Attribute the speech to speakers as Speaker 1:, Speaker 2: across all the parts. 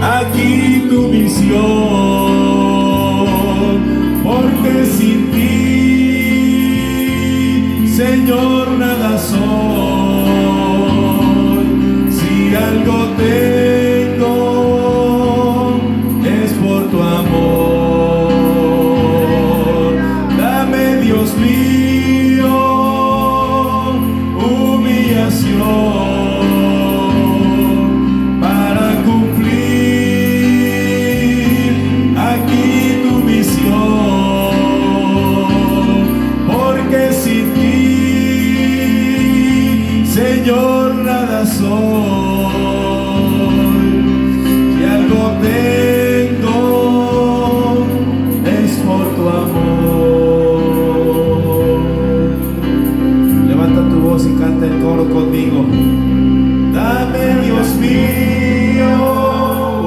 Speaker 1: aquí tu misión, porque sin ti, Señor, nada soy. Si algo tengo es por tu amor. Dame, Dios mío, humillación para cumplir aquí tu misión, porque sin ti, Señor, nada soy. Si algo tengo es por tu amor. Levanta tu voz y canta el coro conmigo. Dame, Dios mío,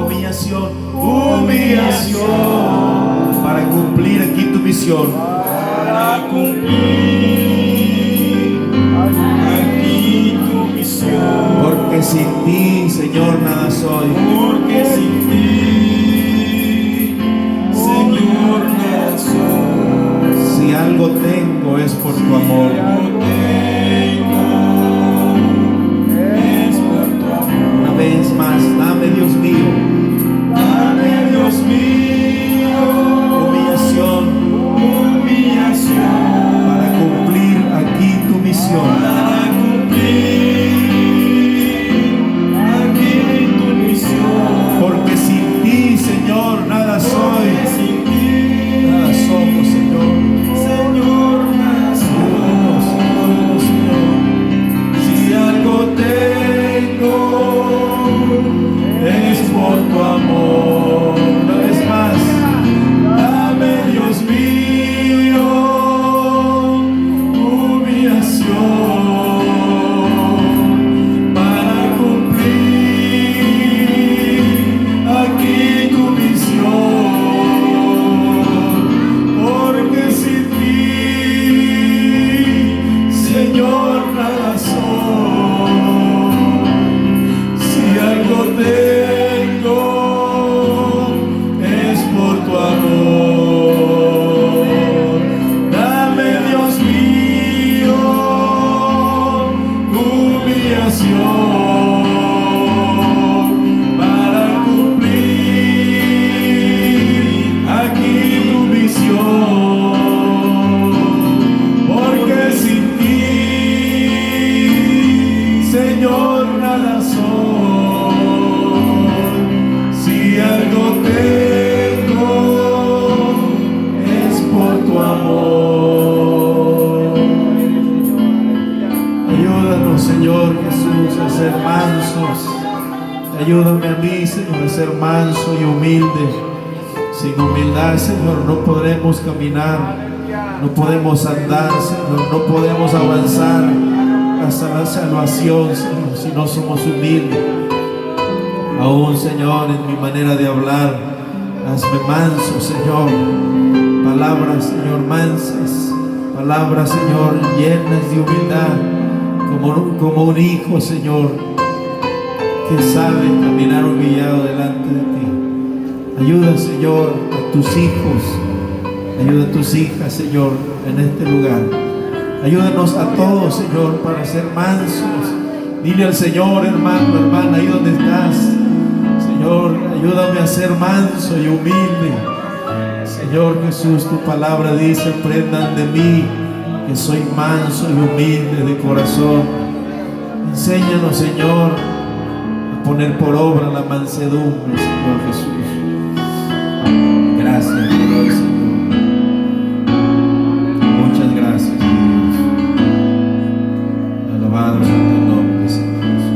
Speaker 1: humillación, humillación para cumplir aquí tu misión. Para cumplir aquí tu misión. Porque sin ti, Señor, nada soy. Porque sin ti, Señor, nada soy. Si algo tengo es por tu amor. Una vez más, dame, Dios mío. Dame, Dios mío, humillación, humillación para cumplir aquí tu misión. Para cumplir aquí tu misión. Porque sin ti, Señor, nada soy. Sin ti, nada somos, Señor. Señor, nada somos, Señor. Si algo tengo es por tu amor. Una vez más, dame, Dios mío, humillación para cumplir aquí tu misión. Porque sin ti, Señor, nada soy. Si algo tengo es por tu amor. Dame, Dios mío, humillación para cumplir aquí tu misión. Porque sin ti, Señor, nada soy. Si algo tengo es por tu amor. Ayúdanos, Señor Jesús, a ser mansos. Ayúdame a mí, Señor, a ser manso y humilde. Sin humildad, Señor, no podremos caminar, no podemos andar, Señor, no podemos avanzar hasta la salvación, Señor, si no somos humildes. Aún, Señor, en mi manera de hablar, hazme manso, Señor. Palabras, Señor, mansas. Palabras, Señor, llenas de humildad, como un hijo, Señor, que sabe caminar humillado delante de ti. Ayuda, Señor, a tus hijos. Ayuda a tus hijas, Señor, en este lugar. Ayúdanos a todos, Señor, para ser mansos. Dile al Señor, hermano, hermana, ahí donde estás. Señor, ayúdame a ser manso y humilde. Señor Jesús, tu palabra dice: aprendan de mí, que soy manso y humilde de corazón. Enséñanos, Señor, a poner por obra la mansedumbre, Señor Jesús. Gracias, Señor. Muchas gracias, Dios. Alabado sea tu nombre, Señor Jesús.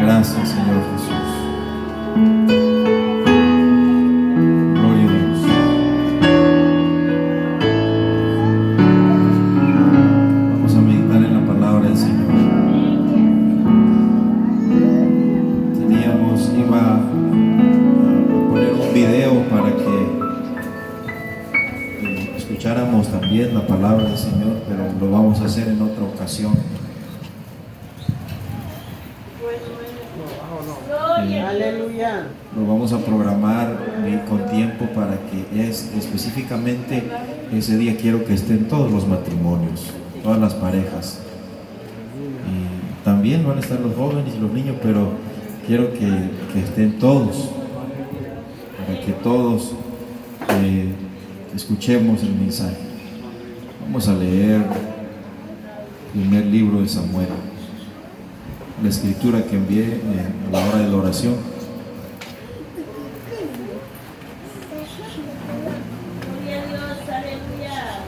Speaker 1: Gracias, Señor Jesús. Gloria a Dios. Vamos a meditar en la palabra del Señor. Iba a poner un video para que escucháramos también la palabra del Señor, pero lo vamos a hacer en otra ocasión.
Speaker 2: Aleluya.
Speaker 3: Lo vamos a programar con tiempo para que específicamente ese día quiero que estén todos los matrimonios, todas las parejas. Y también van a estar los jóvenes y los niños, pero quiero que estén todos, para que todos escuchemos el mensaje. Vamos a leer el primer libro de Samuel, la escritura que envié a la hora de la oración.
Speaker 4: Gloria a Dios, aleluya.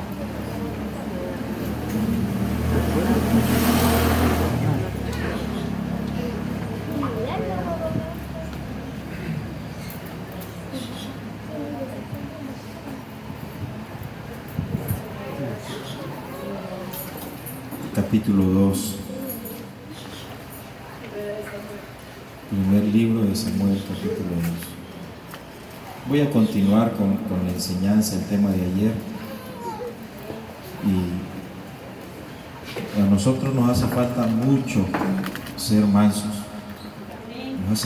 Speaker 3: Capítulo 2. Primer libro de Samuel, capítulo 2. Voy a continuar con la enseñanza, el tema de ayer. Y a nosotros nos hace falta mucho ser mansos. Nos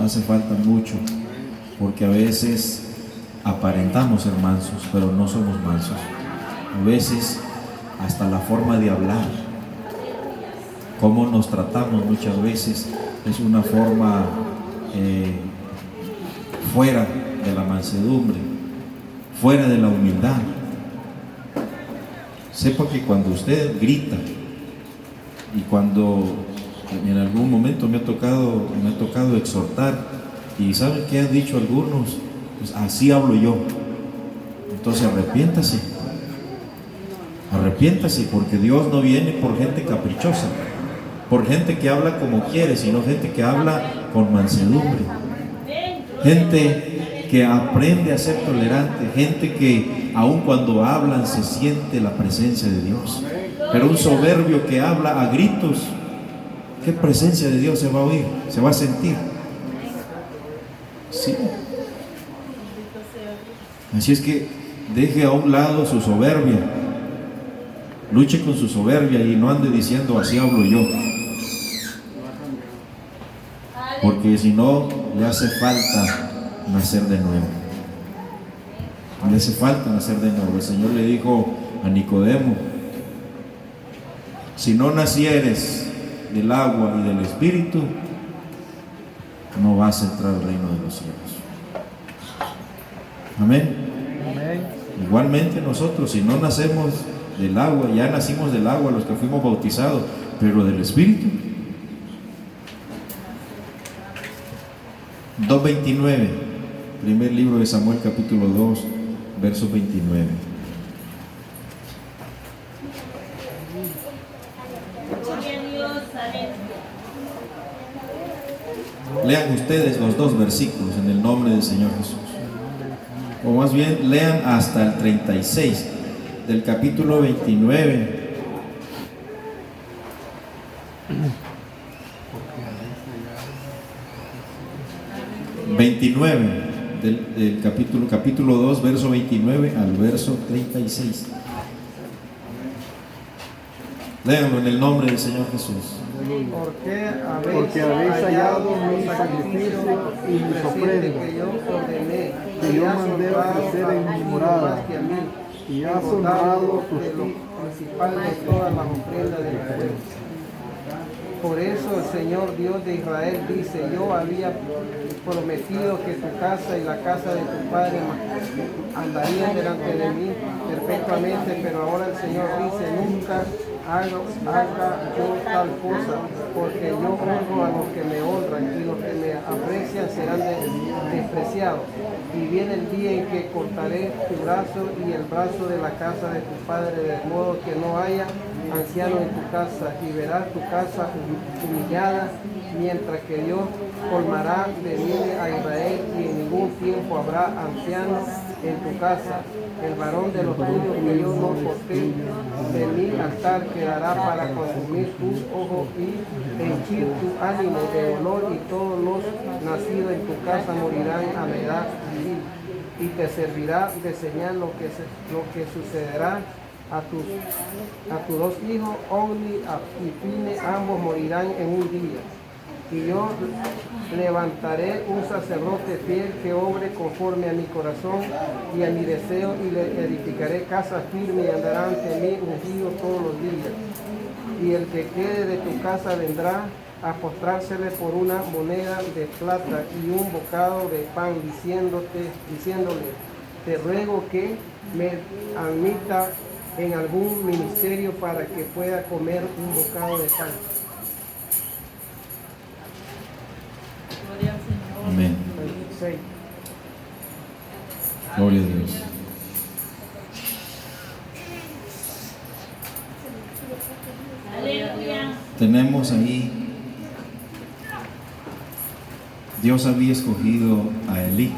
Speaker 3: hace falta mucho, porque a veces aparentamos ser mansos, pero no somos mansos. A veces hasta la forma de hablar, cómo nos tratamos muchas veces, es una forma fuera de la mansedumbre, fuera de la humildad. Sepa que cuando usted grita, y cuando en algún momento me ha tocado exhortar, y ¿saben qué han dicho algunos? Pues así hablo yo. Entonces arrepiéntase, porque Dios no viene por gente caprichosa, por gente que habla como quiere, sino gente que habla con mansedumbre, gente que aprende a ser tolerante, gente que aun cuando hablan se siente la presencia de Dios. Pero un soberbio que habla a gritos, ¿qué presencia de Dios se va a oír? Se va a sentir. Sí. Así es que deje a un lado su soberbia, luche con su soberbia y no ande diciendo así hablo yo, porque si no le hace falta nacer de nuevo. Le hace falta nacer de nuevo. El Señor le dijo a Nicodemo: si no nacieres del agua y del Espíritu, no vas a entrar al reino de los cielos. Amén. Igualmente nosotros, si no nacemos del agua, ya nacimos del agua los que fuimos bautizados, pero del Espíritu. 2:29, primer libro de Samuel, capítulo 2, verso 29.
Speaker 4: Gloria a Dios, aleluya.
Speaker 3: Lean ustedes los dos versículos en el nombre del Señor Jesús. O más bien, lean hasta el 36 del capítulo 29. Del capítulo 2, verso 29 al verso 36. Léanlo en el nombre del Señor Jesús.
Speaker 2: Porque habéis hallado mi sacrificio y mis ofrendas que yo mandé ofrecer en mi morada, y has honrado tus
Speaker 5: principal de todas las ofrendas del pueblo. Por eso el Señor Dios de Israel dice: yo había prometido que tu casa y la casa de tu padre andarían delante de mí perpetuamente, pero ahora el Señor dice: nunca haga yo tal cosa, porque yo honro a los que me honran, y los que me aprecian serán despreciados. Y viene el día en que cortaré tu brazo y el brazo de la casa de tu padre, de modo que no haya anciano en tu casa, y verás tu casa humillada, mientras que Dios colmará de bienes a Israel, y en ningún tiempo habrá anciano en tu casa. El varón de los tuyos que yo no corté de mi altar quedará para consumir tus ojos y henchir tu ánimo de dolor, y todos los nacidos en tu casa morirán a la edad civil. Y te servirá de señal lo que sucederá a tus dos hijos, Ogni y Fine, ambos morirán en un día. Y yo levantaré un sacerdote fiel que obre conforme a mi corazón y a mi deseo, y le edificaré casa firme y andará ante mí ungido todos los días. Y el que quede de tu casa vendrá a postrársele por una moneda de plata y un bocado de pan, diciéndole, te ruego que me admita en algún ministerio para que pueda comer un bocado de pan.
Speaker 3: Amén.
Speaker 5: 26.
Speaker 3: Gloria a Dios.
Speaker 4: Aleluya.
Speaker 3: Tenemos ahí, Dios había escogido a Elí.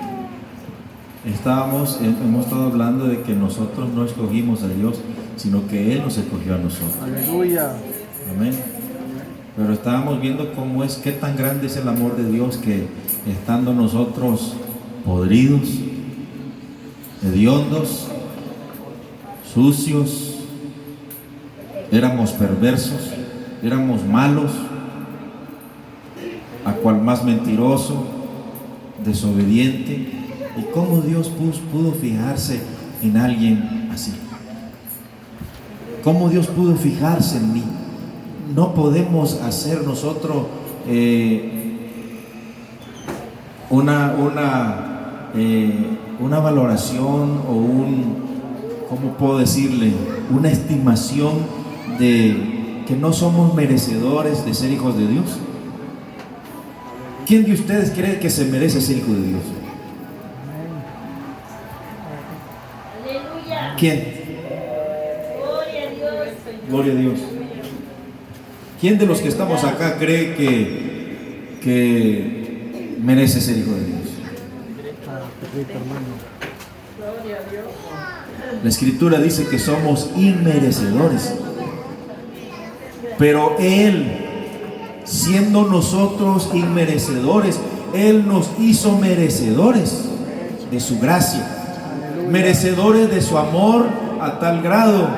Speaker 3: Hemos estado hablando de que nosotros no escogimos a Dios, sino que Él nos escogió a nosotros.
Speaker 2: Aleluya.
Speaker 3: Amén. Pero estábamos viendo qué tan grande es el amor de Dios, que estando nosotros podridos, hediondos, sucios, éramos perversos, éramos malos, a cual más mentiroso, desobediente. ¿Y cómo Dios pudo fijarse en alguien así? ¿Cómo Dios pudo fijarse en mí? No podemos hacer nosotros una valoración o ¿cómo puedo decirle? Una estimación de que no somos merecedores de ser hijos de Dios. ¿Quién de ustedes cree que se merece ser hijo de Dios?
Speaker 4: Aleluya.
Speaker 3: ¿Quién?
Speaker 4: Gloria a Dios.
Speaker 3: Gloria a Dios. ¿Quién de los que estamos acá cree que merece ser hijo de Dios? La Escritura dice que somos inmerecedores, pero Él, siendo nosotros inmerecedores, Él nos hizo merecedores de su gracia, merecedores de su amor, a tal grado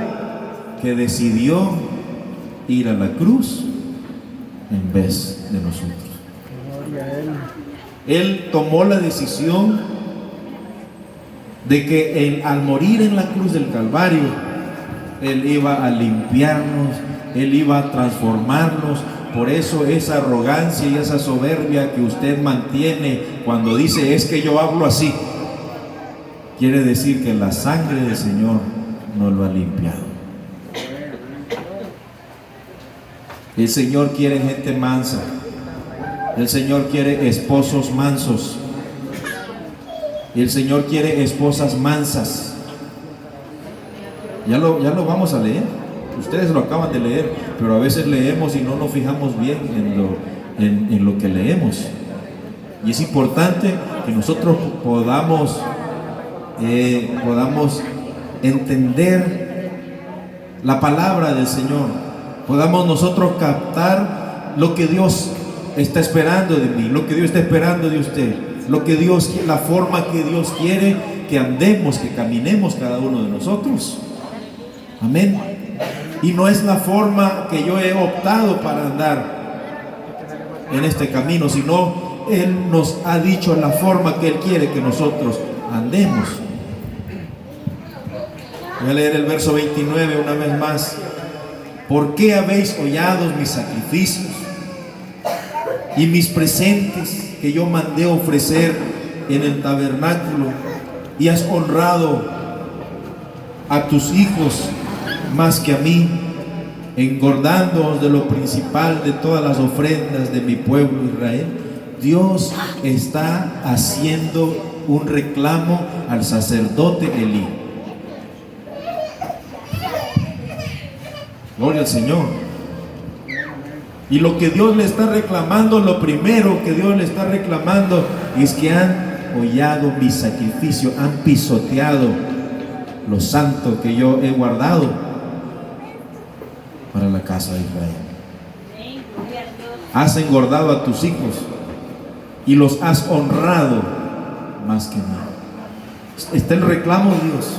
Speaker 3: que decidió ir a la cruz en vez de nosotros. Él tomó la decisión de que al morir en la cruz del Calvario, Él iba a limpiarnos, Él iba a transformarnos. Por eso esa arrogancia y esa soberbia que usted mantiene cuando dice, es que yo hablo así, quiere decir que la sangre del Señor no lo ha limpiado. El Señor quiere gente mansa. El Señor quiere esposos mansos. El Señor quiere esposas mansas. Ya lo vamos a leer. Ustedes lo acaban de leer, pero a veces leemos y no nos fijamos bien en lo que leemos. Y es importante que nosotros podamos entender la palabra del Señor, podamos nosotros captar lo que Dios está esperando de mí, lo que Dios está esperando de usted, la forma que Dios quiere que andemos, que caminemos cada uno de nosotros. Amén. Y no es la forma que yo he optado para andar en este camino, sino Él nos ha dicho la forma que Él quiere que nosotros andemos. Voy a leer el verso 29 una vez más. ¿Por qué habéis hollado mis sacrificios y mis presentes que yo mandé ofrecer en el tabernáculo, y has honrado a tus hijos más que a mí, engordándoos de lo principal de todas las ofrendas de mi pueblo Israel? Dios está haciendo un reclamo al sacerdote Elí. Gloria al Señor. Y lo que Dios le está reclamando, lo primero que Dios le está reclamando es que han hollado mi sacrificio, han pisoteado lo santo que yo he guardado para la casa de Israel. Has engordado a tus hijos y los has honrado más que mí. Está el reclamo de Dios.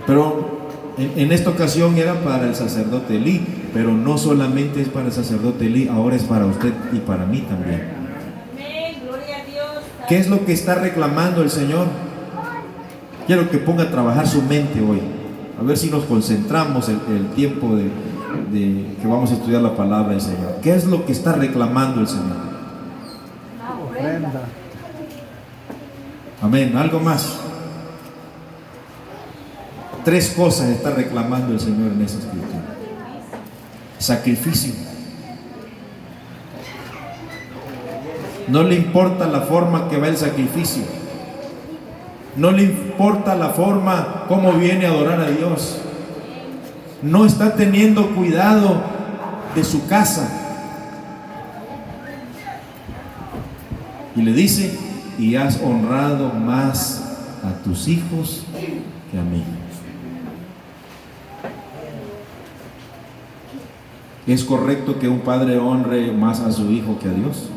Speaker 3: Pero en esta ocasión era para el sacerdote Elí, pero no solamente es para el sacerdote Elí, ahora es para usted y para mí también.
Speaker 4: Amén, gloria a Dios.
Speaker 3: ¿Qué es lo que está reclamando el Señor? Quiero que ponga a trabajar su mente hoy, a ver si nos concentramos el tiempo de que vamos a estudiar la palabra del Señor. ¿Qué es lo que está reclamando el Señor?
Speaker 2: Ofrenda.
Speaker 3: Amén. ¿Algo más? 3 cosas está reclamando el Señor en esa escritura. Sacrificio. No le importa la forma que va el sacrificio. No le importa la forma como viene a adorar a Dios. No está teniendo cuidado de su casa. Y le dice: y has honrado más a tus hijos que a mí. ¿Es correcto que un padre honre más a su hijo que a Dios?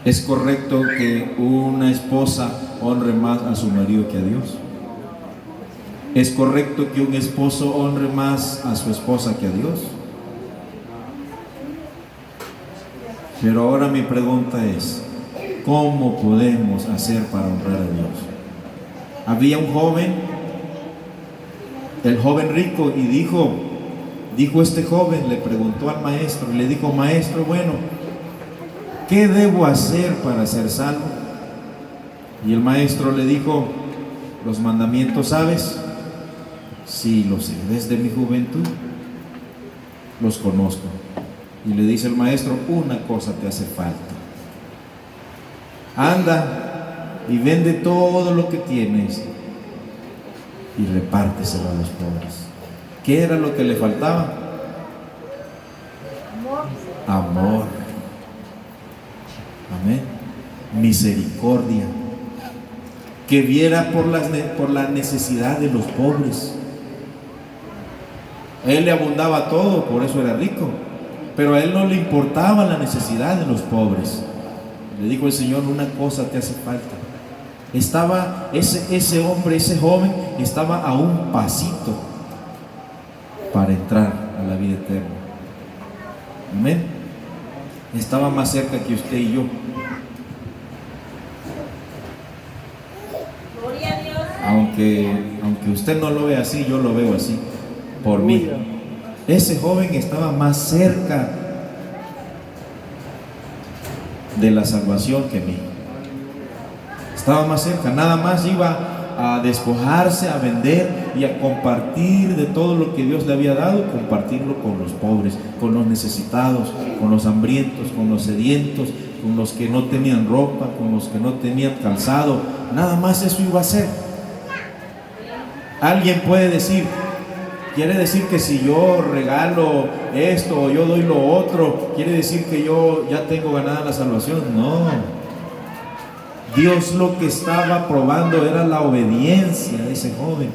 Speaker 3: ¿Es correcto que una esposa honre más a su marido que a Dios? ¿Es correcto que un esposo honre más a su esposa que a Dios? Pero ahora mi pregunta es: ¿cómo podemos hacer para honrar a Dios? Había un joven, el joven rico, y dijo este joven, le preguntó al maestro, y le dijo: maestro, bueno, ¿qué debo hacer para ser salvo? Y el maestro le dijo: los mandamientos, ¿sabes? Sí, los sé, desde mi juventud los conozco. Y le dice el maestro: una cosa te hace falta. Anda y vende todo lo que tienes y repárteselo a los pobres. ¿Qué era lo que le faltaba? Amor. Amén. Misericordia. Que viera por la necesidad de los pobres. A él le abundaba todo, por eso era rico, pero a él no le importaba la necesidad de los pobres. Le dijo el Señor: una cosa te hace falta. Estaba ese hombre, ese joven, estaba a un pasito para entrar a la vida eterna. Amén. Estaba más cerca que usted y yo.
Speaker 4: Gloria a Dios.
Speaker 3: Aunque usted no lo ve así, yo lo veo así, por mí. Ese joven estaba más cerca de la salvación que mí. Estaba más cerca, nada más iba a despojarse, a vender y a compartir de todo lo que Dios le había dado, compartirlo con los pobres, con los necesitados, con los hambrientos, con los sedientos, con los que no tenían ropa, con los que no tenían calzado. Nada más eso iba a hacer. Alguien puede decir: quiere decir que si yo regalo esto o yo doy lo otro, quiere decir que yo ya tengo ganada la salvación. No. Dios lo que estaba probando era la obediencia de ese joven.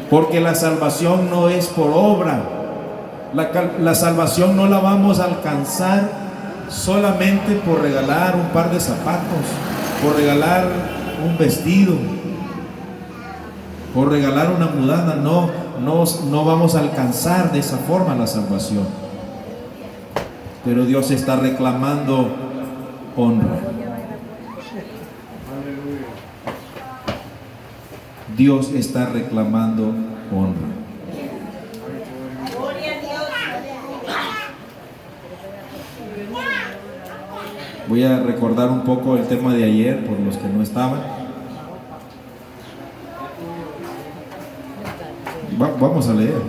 Speaker 3: Porque la salvación no es por obra. La salvación no la vamos a alcanzar solamente por regalar un par de zapatos, por regalar un vestido, por regalar una mudada. No vamos a alcanzar de esa forma la salvación. Pero Dios está reclamando honra. Dios está reclamando honra.
Speaker 4: Gloria a Dios.
Speaker 3: Voy a recordar un poco el tema de ayer por los que no estaban. Vamos a leer.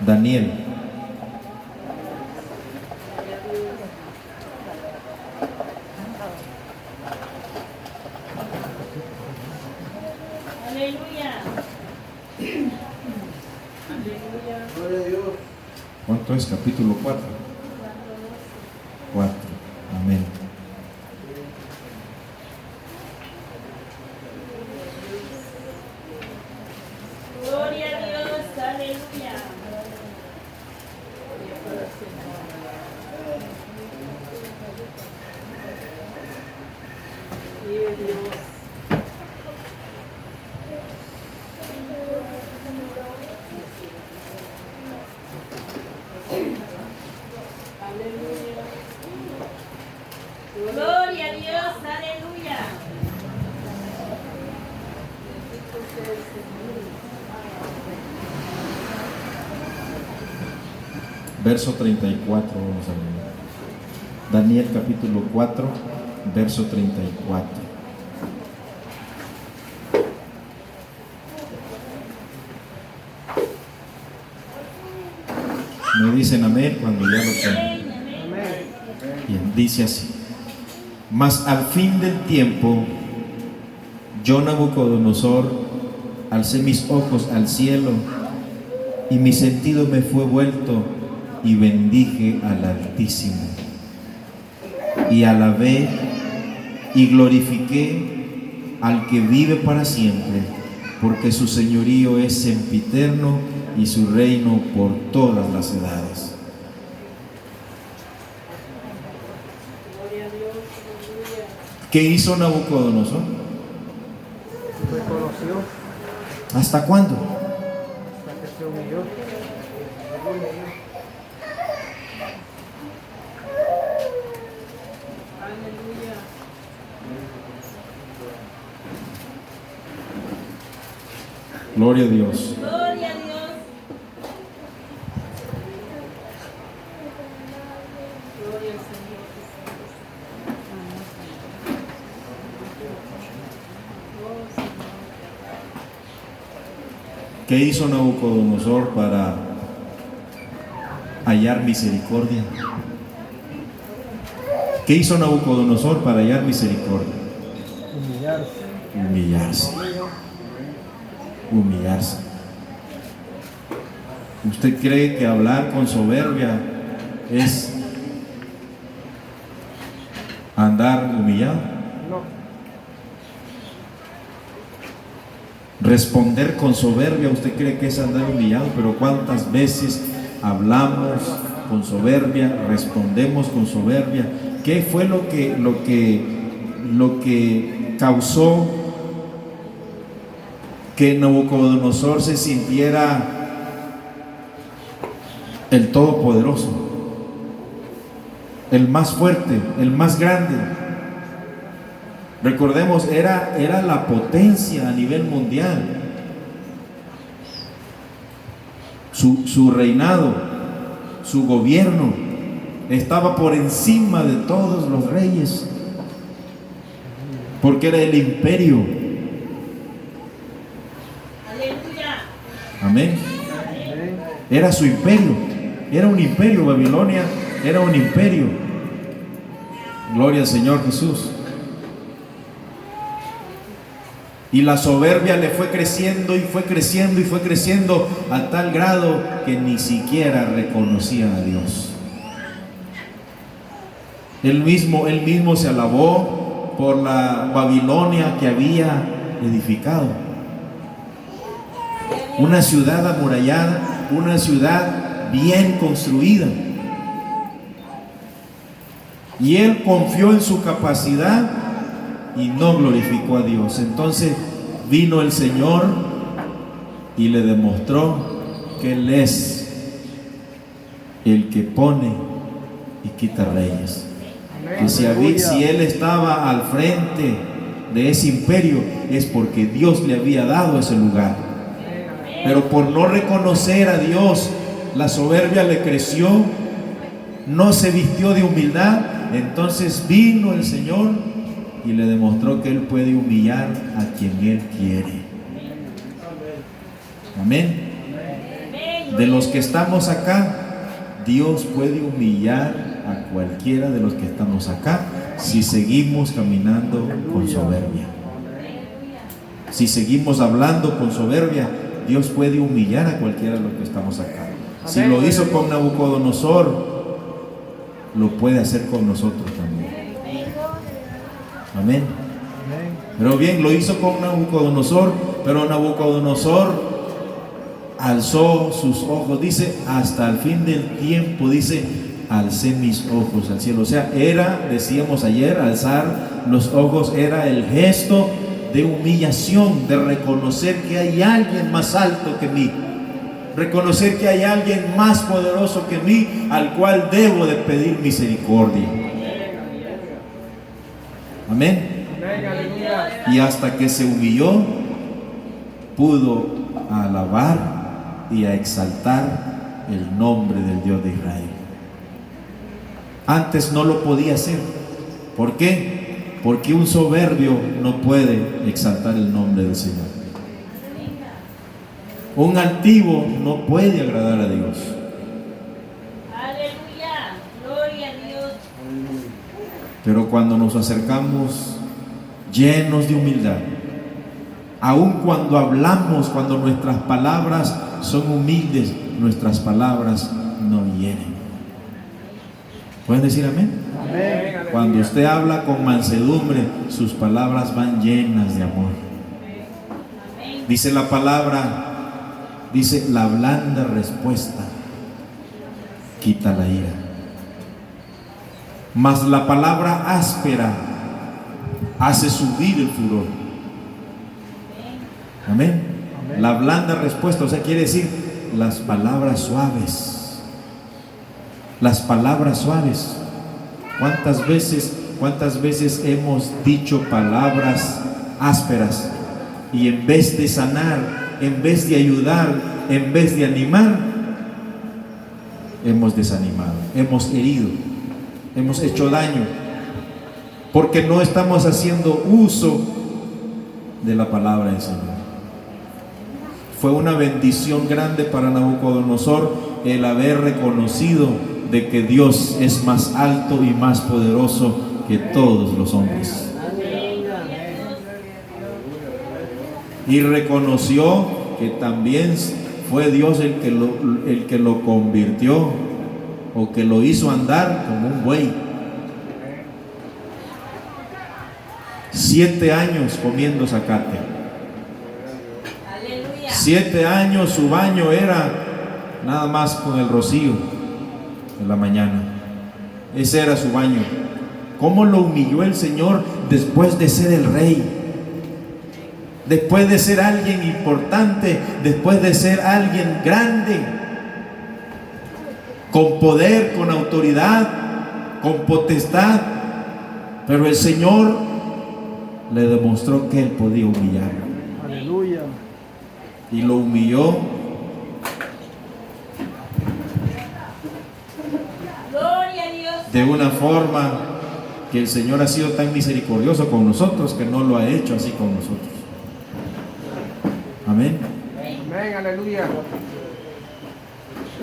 Speaker 3: Daniel.
Speaker 4: Aleluya.
Speaker 3: ¿Cuánto es? Capítulo 4. 4. Amén.
Speaker 4: Gloria a Dios. Aleluya.
Speaker 3: Verso 34, vamos a leer. Daniel capítulo 4, verso 34. Me dicen amén cuando ya lo tengan. Bien, dice así: mas al fin del tiempo, yo Nabucodonosor alcé mis ojos al cielo, y mi sentido me fue vuelto, y bendije al Altísimo, y alabé y glorifiqué al que vive para siempre, porque su señorío es sempiterno y su reino por todas las edades. ¿Qué hizo Nabucodonosor?
Speaker 5: Reconoció
Speaker 3: ¿Hasta cuándo?
Speaker 5: hasta que se humilló.
Speaker 3: Gloria a Dios.
Speaker 4: Gloria a Dios. Gloria al Señor Jesús.
Speaker 3: ¿Qué hizo Nabucodonosor para hallar misericordia? ¿Qué hizo Nabucodonosor para hallar misericordia? Humillarse. Humillarse. ¿Usted cree que hablar con soberbia es andar humillado?
Speaker 5: No.
Speaker 3: Responder con soberbia, ¿usted cree que es andar humillado? Pero ¿cuántas veces hablamos con soberbia, respondemos con soberbia? ¿Qué fue lo que causó que Nabucodonosor se sintiera el todopoderoso, el más fuerte, el más grande? Recordemos, era la potencia a nivel mundial. Su reinado, su gobierno estaba por encima de todos los reyes, porque era el imperio.
Speaker 4: Aleluya.
Speaker 3: Amén. Era su imperio, era un imperio. Babilonia era un imperio. Gloria al Señor Jesús. Y la soberbia le fue creciendo y fue creciendo y fue creciendo a tal grado que ni siquiera reconocía a Dios. Él mismo se alabó por la Babilonia que había edificado. Una ciudad amurallada, una ciudad bien construida. Y él confió en su capacidad y no glorificó a Dios. Entonces vino el Señor y le demostró que Él es el que pone y quita reyes. Que si Él estaba al frente de ese imperio es porque Dios le había dado ese lugar. Pero por no reconocer a Dios, la soberbia le creció, no se vistió de humildad. Entonces vino el Señor y le demostró que Él puede humillar a quien Él quiere. Amén. De los que estamos acá, Dios puede humillar a cualquiera de los que estamos acá si seguimos caminando con soberbia. Si seguimos hablando con soberbia, Dios puede humillar a cualquiera de los que estamos acá. Si lo hizo con Nabucodonosor, lo puede hacer con nosotros también. Amén. Pero bien, lo hizo con Nabucodonosor, pero Nabucodonosor alzó sus ojos, dice, hasta el fin del tiempo, dice, alcé mis ojos al cielo. O sea, decíamos ayer, alzar los ojos era el gesto de humillación, de reconocer que hay alguien más alto que mí, reconocer que hay alguien más poderoso que mí, al cual debo de pedir misericordia. Amén. Y hasta que se humilló, pudo alabar y a exaltar el nombre del Dios de Israel. Antes no lo podía hacer. ¿Por qué? Porque un soberbio no puede exaltar el nombre del Señor. Un altivo no puede agradar a Dios.
Speaker 4: Aleluya. Gloria a Dios.
Speaker 3: Pero cuando nos acercamos llenos de humildad, aun cuando hablamos, cuando nuestras palabras son humildes, nuestras palabras no hieren. ¿Pueden decir amén?
Speaker 2: Amén.
Speaker 3: Cuando usted habla con mansedumbre, sus palabras van llenas de amor. Dice la palabra, dice, la blanda respuesta quita la ira, mas la palabra áspera hace subir el furor. Amén. La blanda respuesta, o sea, quiere decir las palabras suaves. Las palabras suaves. ¿Cuántas veces hemos dicho palabras ásperas y en vez de sanar, en vez de ayudar, en vez de animar, hemos desanimado, hemos herido, hemos hecho daño, porque no estamos haciendo uso de la palabra del Señor? Fue una bendición grande para Nabucodonosor el haber reconocido de que Dios es más alto y más poderoso que todos los hombres. Y reconoció que también fue Dios el que lo convirtió o que lo hizo andar como un buey. 7 años comiendo zacate. 7 años su baño era nada más con el rocío en la mañana. Ese era su baño. ¿Cómo lo humilló el Señor después de ser el rey? Después de ser alguien importante, después de ser alguien grande, con poder, con autoridad, con potestad. Pero el Señor le demostró que Él podía humillarlo.
Speaker 2: Aleluya.
Speaker 3: Y lo humilló. De una forma que el Señor ha sido tan misericordioso con nosotros que no lo ha hecho así con nosotros. Amén.
Speaker 5: Amén, aleluya.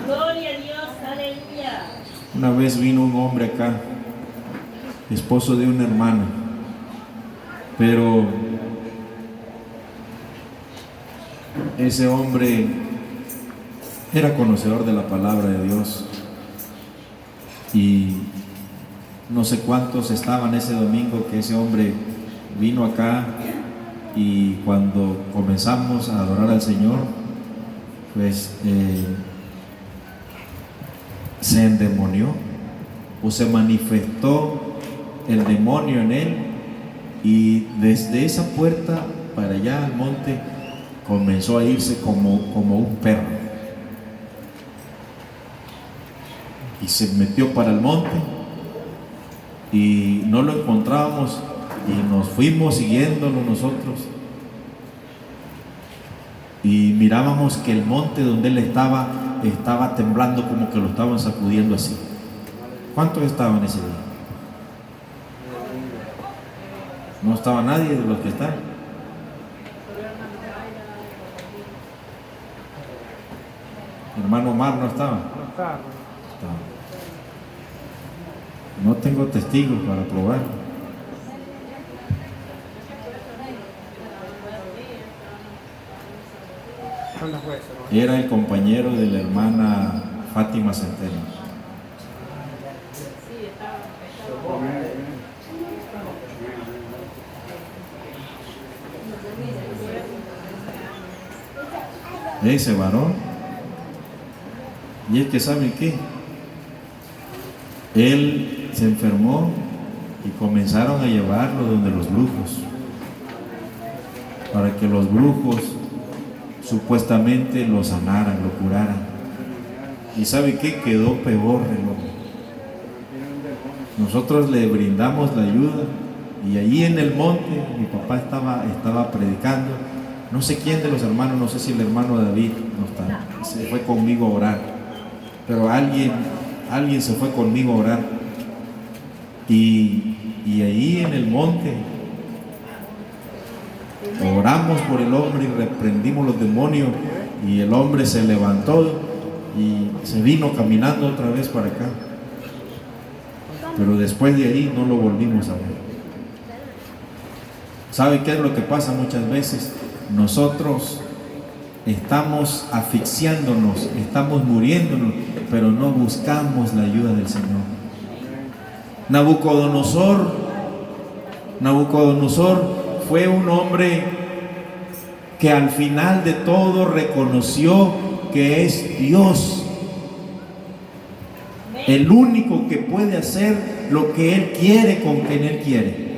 Speaker 4: Gloria a Dios, aleluya.
Speaker 3: Una vez vino un hombre acá, esposo de una hermana, pero ese hombre era conocedor de la palabra de Dios y no sé cuántos estaban ese domingo que ese hombre vino acá, y cuando comenzamos a adorar al Señor, pues se endemonió o se manifestó el demonio en él, y desde esa puerta para allá al monte comenzó a irse como un perro, y se metió para el monte y no lo encontrábamos, y nos fuimos siguiéndolo nosotros, y mirábamos que el monte donde él estaba temblando, como que lo estaban sacudiendo así. ¿Cuántos estaban ese día? No estaba nadie de los que están. Hermano Omar no estaba. Estaba. No tengo testigos para probar. Era el compañero de la hermana Fátima Centeno. Ese varón. Y es que ¿saben qué? Él se enfermó y comenzaron a llevarlo donde los brujos, para que los brujos supuestamente lo sanaran, lo curaran. ¿Y sabe qué? Quedó peor el hombre. Nosotros le brindamos la ayuda, y allí en el monte mi papá estaba predicando, No sé quién de los hermanos, no sé si el hermano David no está, se fue conmigo a orar, pero alguien se fue conmigo a orar, y ahí en el monte oramos por el hombre y reprendimos los demonios, y el hombre se levantó y se vino caminando otra vez para acá, pero después de ahí no lo volvimos a ver. ¿Sabe qué es lo que pasa muchas veces? Nosotros estamos asfixiándonos, estamos muriéndonos, pero no buscamos la ayuda del Señor. Nabucodonosor fue un hombre que al final de todo reconoció que es Dios, el único que puede hacer lo que Él quiere con quien Él quiere.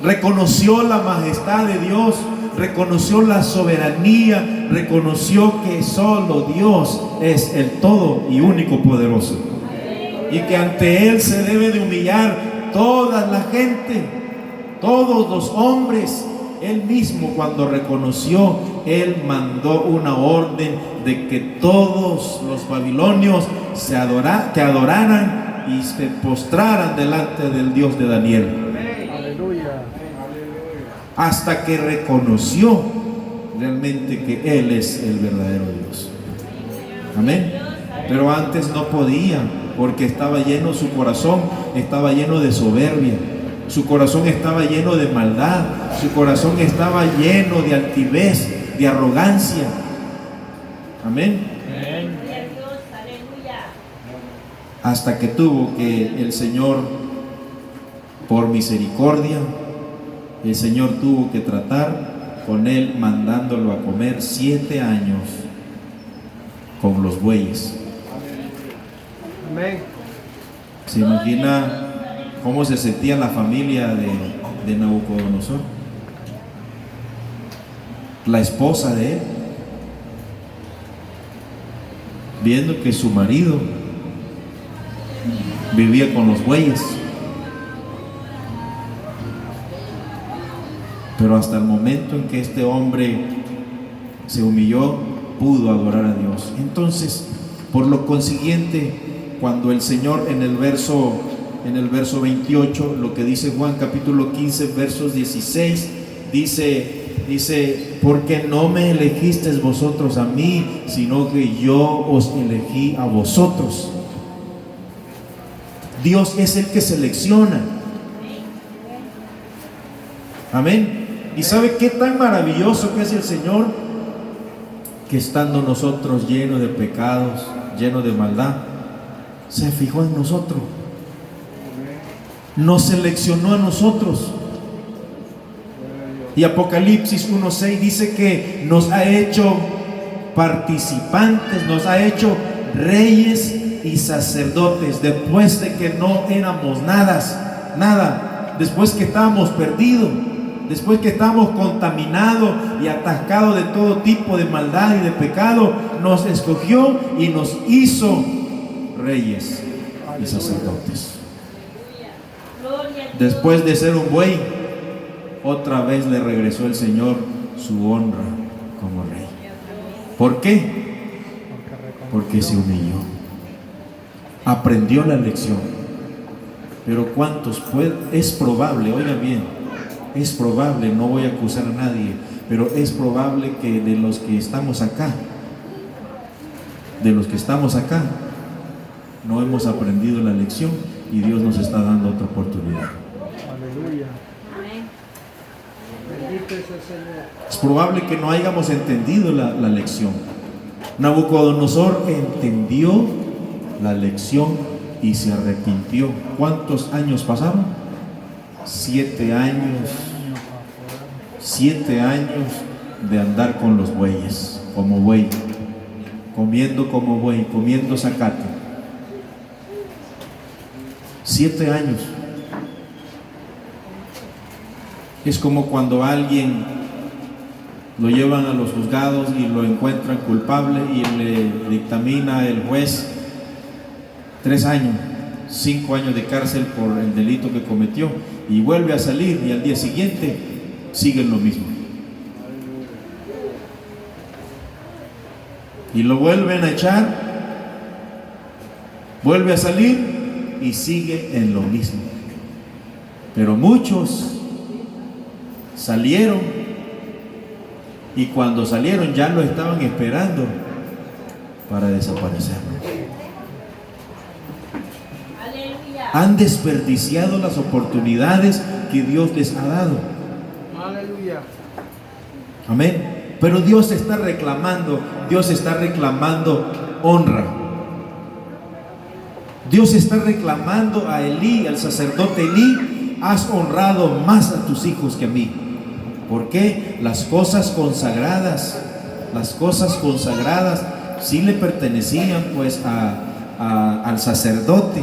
Speaker 3: Reconoció la majestad de Dios, reconoció la soberanía, reconoció que solo Dios es el todo y único poderoso, y que ante Él se debe de humillar toda la gente, todos los hombres. Él mismo, cuando reconoció, Él mandó una orden de que todos los babilonios que adoraran y se postraran delante del Dios de Daniel.
Speaker 2: Aleluya.
Speaker 3: Hasta que reconoció realmente que Él es el verdadero Dios. Amén. Pero antes no podía, porque estaba lleno, su corazón estaba lleno de soberbia, su corazón estaba lleno de maldad, su corazón estaba lleno de altivez, de arrogancia. Amén. Hasta que tuvo que el Señor, por misericordia, el Señor tuvo que tratar con él, mandándolo a comer 7 años con los bueyes.
Speaker 5: Amén.
Speaker 3: ¿Se imagina cómo se sentía la familia de Nabucodonosor? La esposa de él, viendo que su marido vivía con los bueyes. Pero hasta el momento en que este hombre se humilló, pudo adorar a Dios. Entonces, por lo consiguiente, cuando el Señor en el verso 28, lo que dice Juan capítulo 15, versos 16, dice, porque no me elegisteis vosotros a mí, sino que yo os elegí a vosotros. Dios es el que selecciona. Amén. ¿Y sabe qué tan maravilloso que es el Señor? Que estando nosotros llenos de pecados, llenos de maldad, se fijó en nosotros, nos seleccionó a nosotros. Y Apocalipsis 1:6 dice que nos ha hecho participantes, nos ha hecho reyes y sacerdotes, después de que no éramos nada, después que estábamos perdidos, después que estábamos contaminados y atascados de todo tipo de maldad y de pecado, nos escogió y nos hizo reyes y sacerdotes. Después de ser un buey, otra vez le regresó el Señor su honra como rey. ¿Por qué? Porque se humilló, aprendió la lección. Pero ¿cuántos es probable, oiga bien, es probable, no voy a acusar a nadie, pero es probable que de los que estamos acá, no hemos aprendido la lección y Dios nos está dando otra oportunidad.
Speaker 2: Aleluya.
Speaker 5: Bendito es el Señor.
Speaker 3: Es probable que no hayamos entendido la lección. Nabucodonosor entendió la lección y se arrepintió. ¿Cuántos años pasaron? 7 años. 7 años de andar con los bueyes, como buey, comiendo como buey, comiendo zacate. 7 años. Es como cuando a alguien lo llevan a los juzgados y lo encuentran culpable y le dictamina el juez 3 años, 5 años de cárcel por el delito que cometió, y vuelve a salir y al día siguiente siguen lo mismo. Y lo vuelven a echar, vuelve a salir y sigue en lo mismo. Pero muchos salieron, y cuando salieron ya lo estaban esperando para desaparecerlo.
Speaker 4: Aleluya.
Speaker 3: Han desperdiciado las oportunidades que Dios les ha dado.
Speaker 5: Aleluya.
Speaker 3: Amén. Pero Dios está reclamando honra. Dios está reclamando a Elí, al sacerdote Elí: has honrado más a tus hijos que a mí. ¿Por qué? Las cosas consagradas sí le pertenecían pues al sacerdote,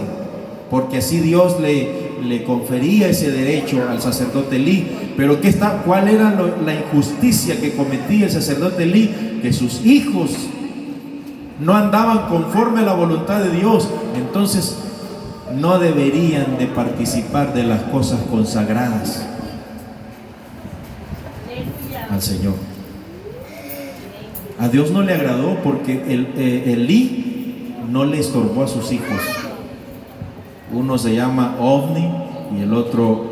Speaker 3: porque así Dios le confería ese derecho al sacerdote Elí. Pero ¿cuál era la injusticia que cometía el sacerdote Elí? Que sus hijos no andaban conforme a la voluntad de Dios, entonces no deberían de participar de las cosas consagradas al Señor. A Dios no le agradó, porque Elí no le estorbó a sus hijos. Uno se llama Ofni y el otro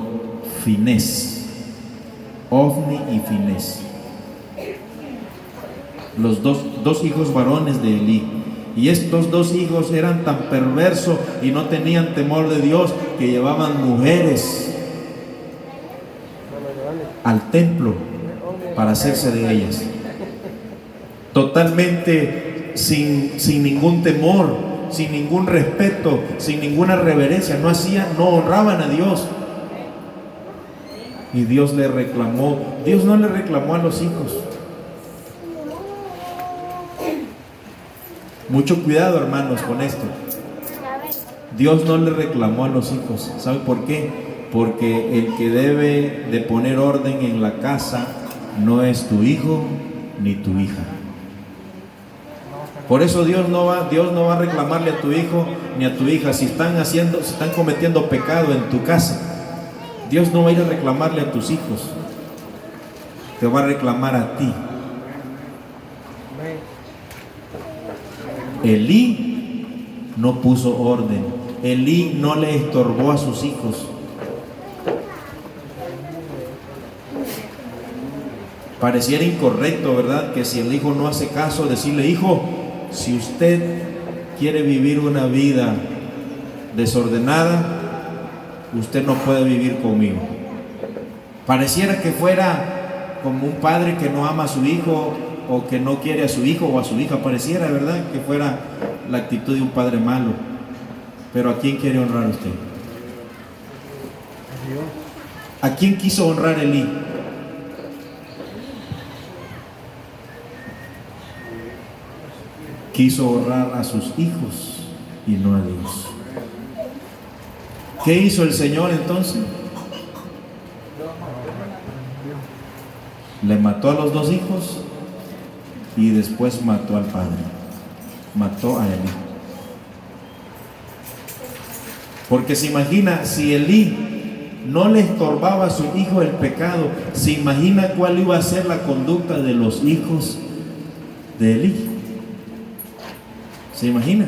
Speaker 3: Finés. Ofni y Finés, los dos hijos varones de Elí. Y estos dos hijos eran tan perversos y no tenían temor de Dios, que llevaban mujeres al templo para hacerse de ellas, totalmente sin ningún temor, sin ningún respeto, sin ninguna reverencia. No honraban a Dios. Y Dios le reclamó. Dios no le reclamó a los hijos. Mucho cuidado, hermanos, con esto. Dios no le reclamó a los hijos. ¿Sabe por qué? Porque el que debe de poner orden en la casa no es tu hijo ni tu hija. Por eso Dios no va a reclamarle a tu hijo ni a tu hija si están cometiendo pecado en tu casa. Dios no va a ir a reclamarle a tus hijos, te va a reclamar a ti. Elí no puso orden, Elí no le estorbó a sus hijos. Pareciera incorrecto, ¿verdad? Que si el hijo no hace caso, decirle: hijo, si usted quiere vivir una vida desordenada, usted no puede vivir conmigo. Pareciera que fuera como un padre que no ama a su hijo, o que no quiere a su hijo o a su hija. Pareciera, ¿verdad?, que fuera la actitud de un padre malo. Pero ¿a quién quiere honrar usted? ¿A quién quiso honrar Elí? Quiso honrar a sus hijos y no a Dios. ¿Qué hizo el Señor entonces? Le mató a los dos hijos y después mató al padre. Mató a Elí. Porque se imagina, si Elí no le estorbaba a su hijo el pecado, se imagina cuál iba a ser la conducta de los hijos de Elí. ¿Se imagina?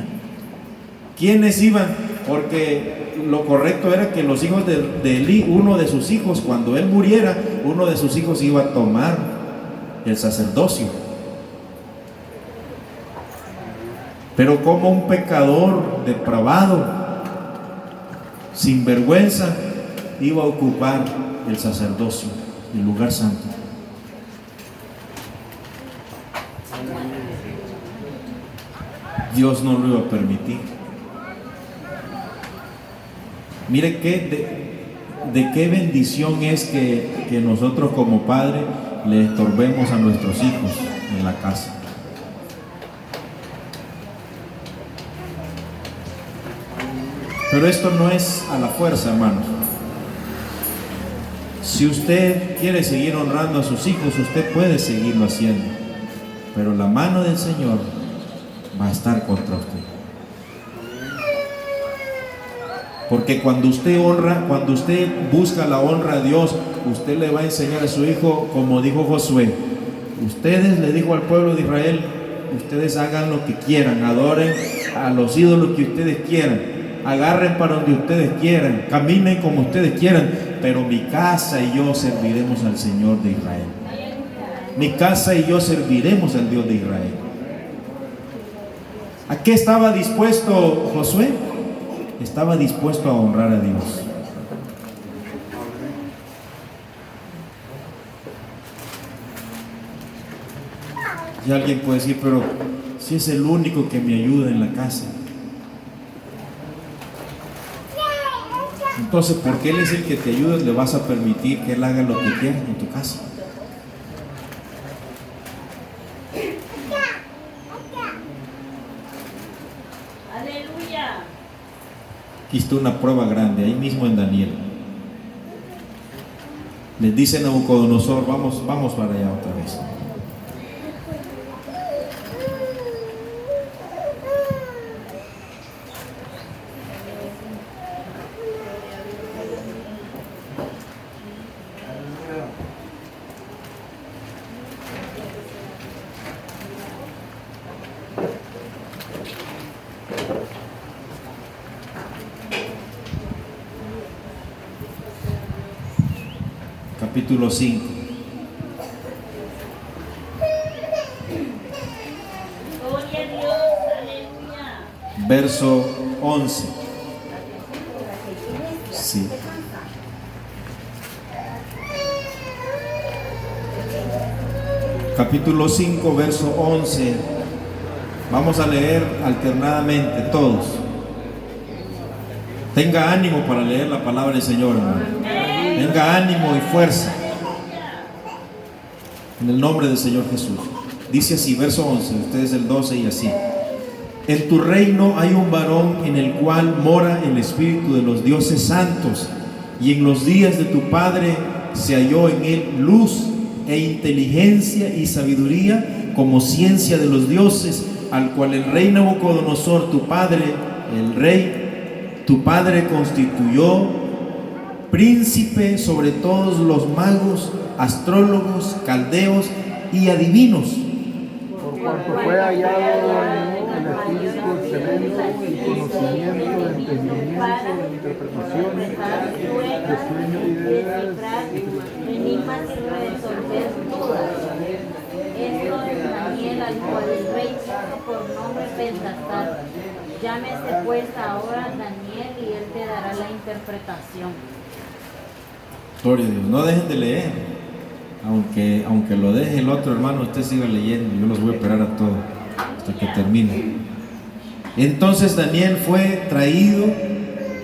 Speaker 3: ¿Quiénes iban? Porque lo correcto era que los hijos de Elí, uno de sus hijos, cuando él muriera, uno de sus hijos iba a tomar el sacerdocio. Pero como un pecador depravado, sin vergüenza, iba a ocupar el sacerdocio, el lugar santo. Dios no lo iba a permitir. Mire de qué bendición es que nosotros como padres le estorbemos a nuestros hijos en la casa. Pero esto no es a la fuerza, hermanos. Si usted quiere seguir honrando a sus hijos, usted puede seguirlo haciendo, pero la mano del Señor va a estar contra usted. Porque cuando usted busca la honra a Dios, usted le va a enseñar a su hijo, como dijo Josué. Ustedes, le dijo al pueblo de Israel, ustedes hagan lo que quieran, adoren a los ídolos que ustedes quieran, agarren para donde ustedes quieran, caminen como ustedes quieran, pero mi casa y yo serviremos al Señor de Israel. Mi casa y yo serviremos al Dios de Israel. ¿A qué estaba dispuesto Josué? Estaba dispuesto a honrar a Dios. Y alguien puede decir, pero si es el único que me ayuda en la casa. Entonces, porque Él es el que te ayuda, le vas a permitir que Él haga lo que quiera en tu casa.
Speaker 4: Aleluya.
Speaker 3: Aquí está una prueba grande, ahí mismo en Daniel. Les dice Nabucodonosor, vamos para allá otra vez. Capítulo 5.
Speaker 4: Gloria a Dios. Aleluya.
Speaker 3: Verso 11. Sí. Capítulo 5, verso 11. Vamos a leer alternadamente todos. Tenga ánimo para leer la palabra del Señor, hermano. Tenga ánimo y fuerza. En el nombre del Señor Jesús. Dice así, verso 11, ustedes el 12 y así. En tu reino hay un varón en el cual mora el espíritu de los dioses santos, y en los días de tu padre se halló en él luz e inteligencia y sabiduría como ciencia de los dioses, al cual el rey Nabucodonosor, tu padre, el rey, tu padre constituyó príncipe sobre todos los magos, astrólogos, caldeos y adivinos.
Speaker 2: Por cuanto fue hallado en el espíritu excelente y conocimiento, entendimiento, interpretaciones, de sueños y de ideas.
Speaker 6: Enigmas y resolver dudas. Esto es Daniel, al cual el rey puso por nombre Belsasar. Llámese pues ahora Daniel y él te dará la interpretación.
Speaker 3: Gloria a Dios. No dejen de leer. Aunque lo deje el otro hermano, usted siga leyendo. Yo los voy a esperar a todos hasta que termine. Entonces Daniel fue traído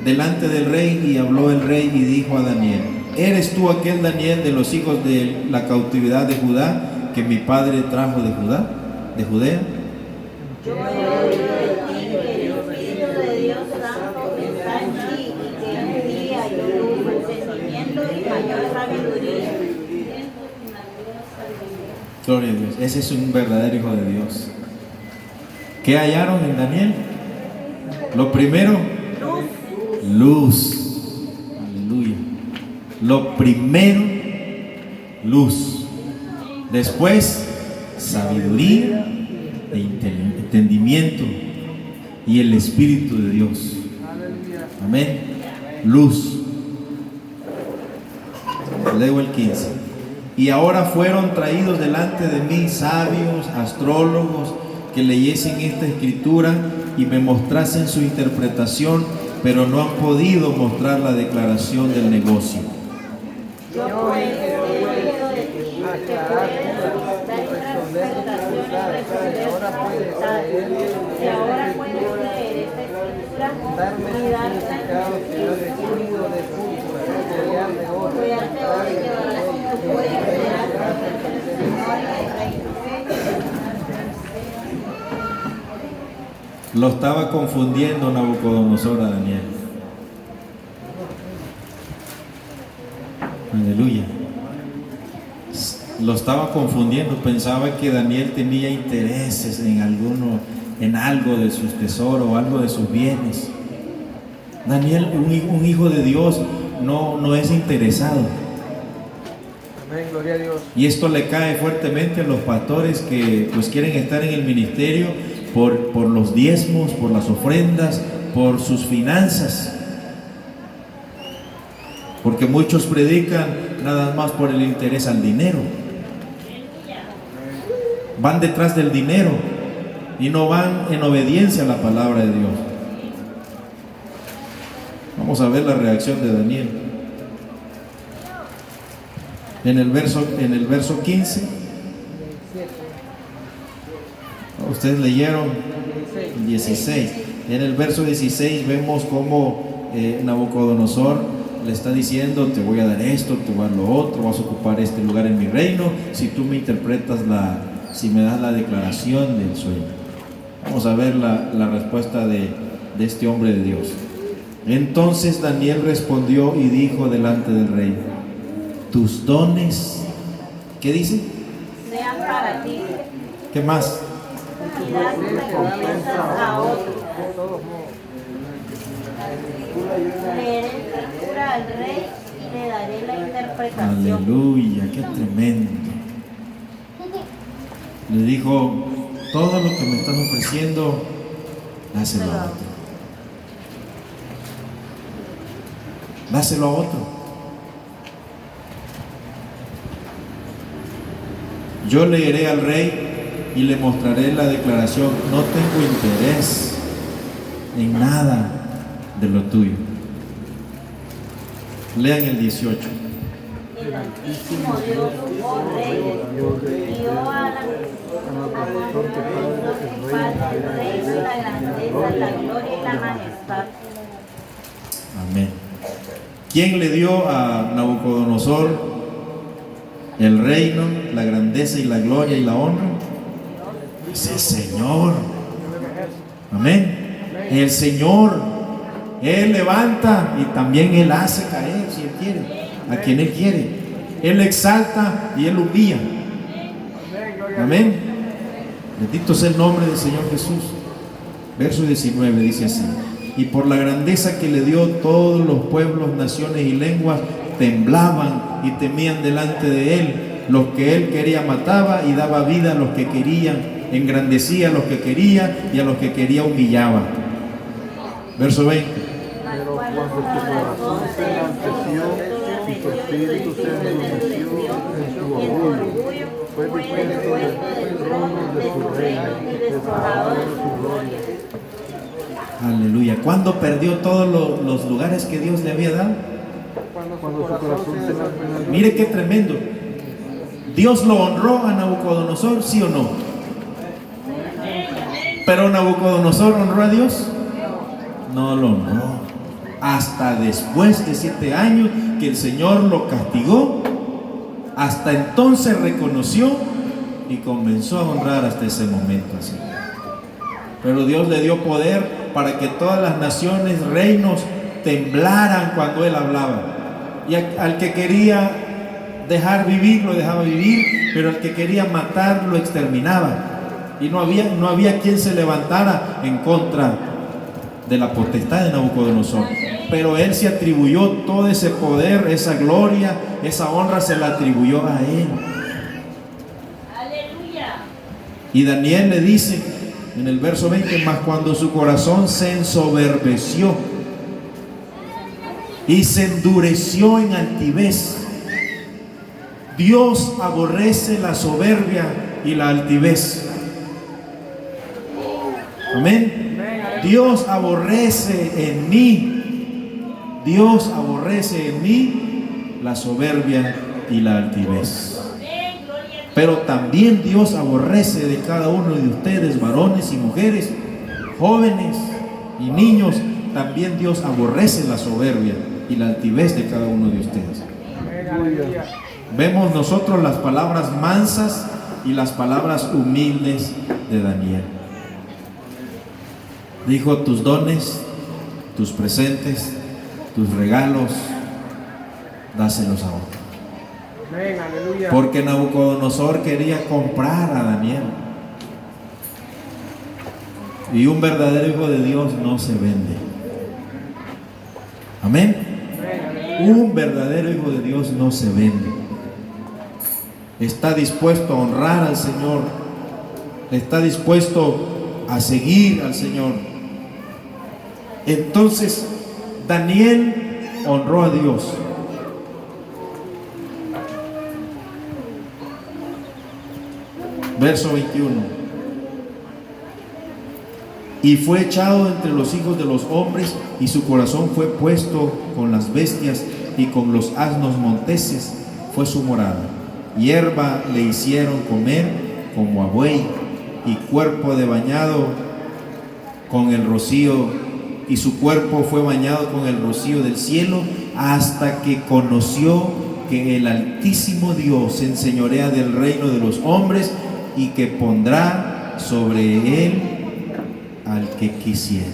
Speaker 3: delante del rey, y habló el rey y dijo a Daniel: ¿eres tú aquel Daniel de los hijos de la cautividad de Judá que mi padre trajo de Judea?
Speaker 6: Yo he oído de ti que el Espíritu de Dios Santo está en ti y que en ti hay luz, entendimiento y mayor sabiduría.
Speaker 3: Gloria a Dios. Ese es un verdadero hijo de Dios. ¿Qué hallaron en Daniel? Lo primero, luz. Aleluya. Lo primero, luz. Después, sabiduría e entendimiento y el Espíritu de Dios. Amén. Luz. Leo el 15. Y ahora fueron traídos delante de mí sabios, astrólogos, que leyesen esta escritura y me mostrasen su interpretación, pero no han podido mostrar la declaración del negocio.
Speaker 6: Yo pues he oído de ti que puedes dar interpretaciones y resolver facultades. Y ahora puedes leer esta escritura y dar la interpretación. Collar de oro llevarás en tu cuello y serás del Señor y del reino.
Speaker 3: Lo estaba confundiendo Nabucodonosor a Daniel. Aleluya. Lo estaba confundiendo. Pensaba que Daniel tenía intereses en algo de sus tesoros o algo de sus bienes. Daniel, un hijo de Dios, no es interesado.
Speaker 5: Amén, gloria a Dios.
Speaker 3: Y esto le cae fuertemente a los pastores que pues quieren estar en el ministerio por los diezmos, por las ofrendas, por sus finanzas. Porque muchos predican nada más por el interés al dinero. Van detrás del dinero y no van en obediencia a la palabra de Dios. Vamos a ver la reacción de Daniel. En el verso 15, ustedes leyeron el 16. En el verso 16 vemos cómo Nabucodonosor le está diciendo: te voy a dar esto, te voy a dar lo otro, vas a ocupar este lugar en mi reino si tú me interpretas si me das la declaración del sueño. Vamos a ver la respuesta de este hombre de Dios. Entonces Daniel respondió y dijo delante del rey: tus dones, ¿qué dice?
Speaker 6: Sean para ti.
Speaker 3: ¿Qué más?
Speaker 6: Y das recompensas a otros. Leeré escritura al rey y le daré la interpretación.
Speaker 3: Aleluya, qué tremendo. Le dijo: todo lo que me estás ofreciendo, dáselo a otro. Dáselo a otro. Yo leeré al rey y le mostraré la declaración: no tengo interés en nada de lo tuyo. Lean el 18.
Speaker 6: El Altísimo Dios, oh Rey, dio a la Padre del reino la grandeza, la gloria y la majestad.
Speaker 3: Amén. ¿Quién le dio a Nabucodonosor el reino, la grandeza y la gloria y la honra? Es el Señor. Amén. El Señor. Él levanta y también Él hace caer, si Él quiere, a quien Él quiere. Él exalta y Él humilla. Amén. Bendito sea el nombre del Señor Jesús. Verso 19 dice así: y por la grandeza que le dio, todos los pueblos, naciones y lenguas temblaban y temían delante de Él. Los que Él quería mataba y daba vida a los que querían, engrandecía a los que quería y a los que quería humillaba. Verso 20.
Speaker 2: Pero cuando tu corazón se enalteció y tu espíritu se endureció en tu orgullo, fue dispuesto del trono de su reino y despojado de su gloria.
Speaker 3: Aleluya. ¿Cuándo perdió todos los lugares que Dios le había dado?
Speaker 2: Cuando su corazón se enalteció.
Speaker 3: Mire qué tremendo. ¿Dios lo honró a Nabucodonosor, sí o no? ¿Pero Nabucodonosor honró a Dios? No lo honró. Hasta después de 7 años que el Señor lo castigó, hasta entonces reconoció y comenzó a honrar hasta ese momento así. Pero Dios le dio poder para que todas las naciones, reinos, temblaran cuando Él hablaba. Y al que quería dejar vivir, lo dejaba vivir, pero al que quería matar, lo exterminaba. Y no había quien se levantara en contra de la potestad de Nabucodonosor. Pero Él se atribuyó todo ese poder, esa gloria, esa honra se la atribuyó a Él.
Speaker 4: Aleluya.
Speaker 3: Y Daniel le dice en el verso 20: mas cuando su corazón se ensoberbeció y se endureció en altivez. Dios aborrece la soberbia y la altivez. Amén. Dios aborrece en mí, Dios aborrece en mí la soberbia y la altivez. Pero también Dios aborrece de cada uno de ustedes, varones y mujeres, jóvenes y niños. También Dios aborrece la soberbia y la altivez de cada uno de ustedes. Vemos nosotros las palabras mansas y las palabras humildes de Daniel. Dijo: tus dones, tus presentes, tus regalos, dáselos a otro.
Speaker 5: Amén, aleluya.
Speaker 3: Porque Nabucodonosor quería comprar a Daniel. Y un verdadero hijo de Dios no se vende. Amén. Un verdadero hijo de Dios no se vende. está dispuesto a honrar al Señor, está dispuesto a seguir al Señor. Entonces Daniel honró a Dios. Verso 21. Y fue echado entre los hijos de los hombres, y su corazón fue puesto con las bestias y con los asnos monteses fue su morada. Hierba le hicieron comer como a buey, y cuerpo de bañado con el rocío, y su cuerpo fue bañado con el rocío del cielo, hasta que conoció que el Altísimo Dios se enseñorea del reino de los hombres, y que pondrá sobre él al que quisiere.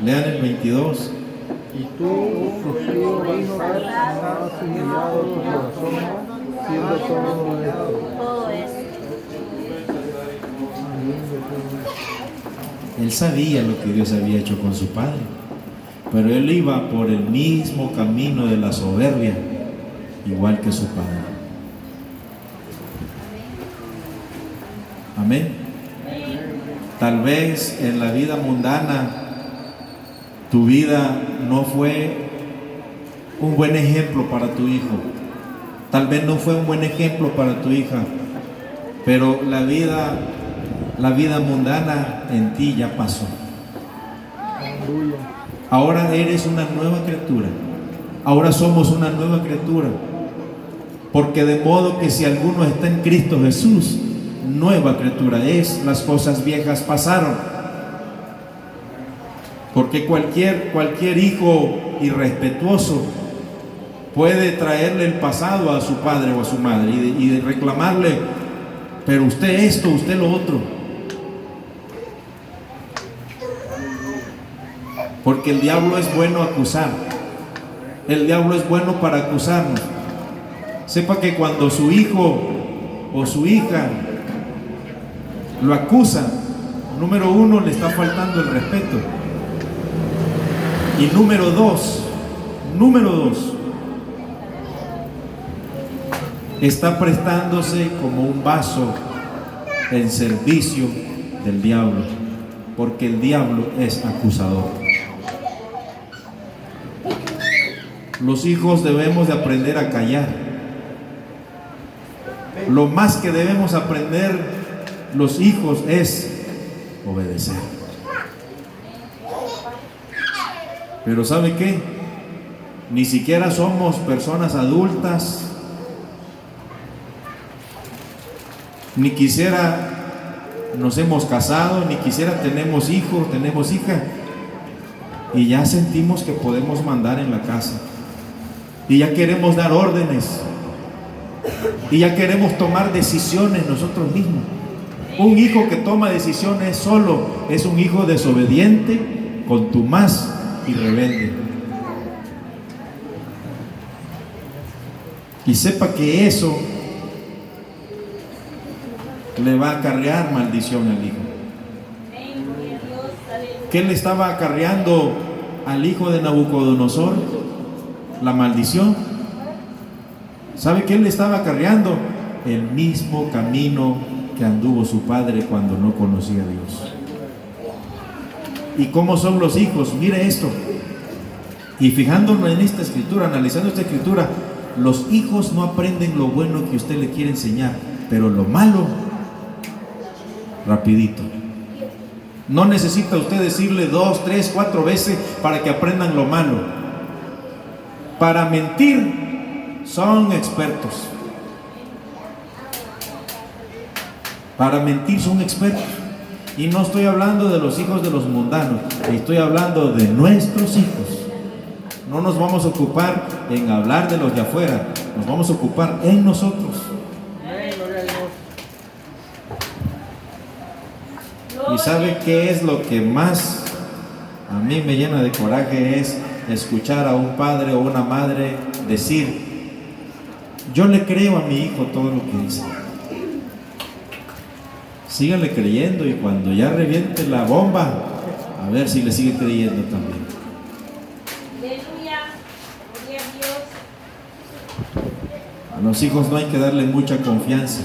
Speaker 3: Lean el 22.
Speaker 2: Y tú, sufrido hijo, has humillado tu corazón, siendo todo esto.
Speaker 6: Todo esto.
Speaker 3: Él sabía lo que Dios había hecho con su padre, pero él iba por el mismo camino de la soberbia, igual que su padre. Amén. Tal vez en la vida mundana tu vida no fue un buen ejemplo para tu hijo, tal vez no fue un buen ejemplo para tu hija, pero la vida mundana en ti ya pasó. Ahora eres una nueva criatura, ahora somos una nueva criatura, porque de modo que si alguno está en Cristo Jesús, nueva criatura es, las cosas viejas pasaron. Porque cualquier hijo irrespetuoso puede traerle el pasado a su padre o a su madre y reclamarle, pero usted esto, usted lo otro. Porque el diablo es bueno acusar, el diablo es bueno para acusarnos. Sepa que cuando su hijo o su hija lo acusa, número uno, le está faltando el respeto, y número dos, está prestándose como un vaso en servicio del diablo, porque el diablo es acusador. Los hijos debemos de aprender a callar. Lo más que debemos aprender los hijos es obedecer. Pero ¿sabe qué? Ni siquiera somos personas adultas, ni quisiera nos hemos casado, ni quisiera tenemos hijos, tenemos hija, y ya sentimos que podemos mandar en la casa, y ya queremos dar órdenes, y ya queremos tomar decisiones nosotros mismos. Un hijo que toma decisiones solo es un hijo desobediente, contumaz y rebelde. Y sepa que eso le va a acarrear maldición al hijo. ¿Qué le estaba acarreando al hijo de Nabucodonosor? La maldición. ¿Sabe qué le estaba acarreando? El mismo camino que anduvo su padre cuando no conocía a Dios. ¿Y cómo son los hijos? Mire esto. Y fijándonos en esta escritura, analizando esta escritura, los hijos no aprenden lo bueno que usted le quiere enseñar, pero lo malo, rapidito. No necesita usted decirle 2, 3, 4 veces para que aprendan lo malo. Para mentir son expertos. Para mentir son expertos. Y no estoy hablando de los hijos de los mundanos, estoy hablando de nuestros hijos. No nos vamos a ocupar en hablar de los de afuera, nos vamos a ocupar en nosotros. ¿Y sabe qué es lo que más a mí me llena de coraje? Es escuchar a un padre o una madre decir: yo le creo a mi hijo todo lo que dice. Síganle creyendo, y cuando ya reviente la bomba, a ver si le sigue creyendo también.
Speaker 4: Aleluya, gloria a Dios.
Speaker 3: A los hijos no hay que darle mucha confianza,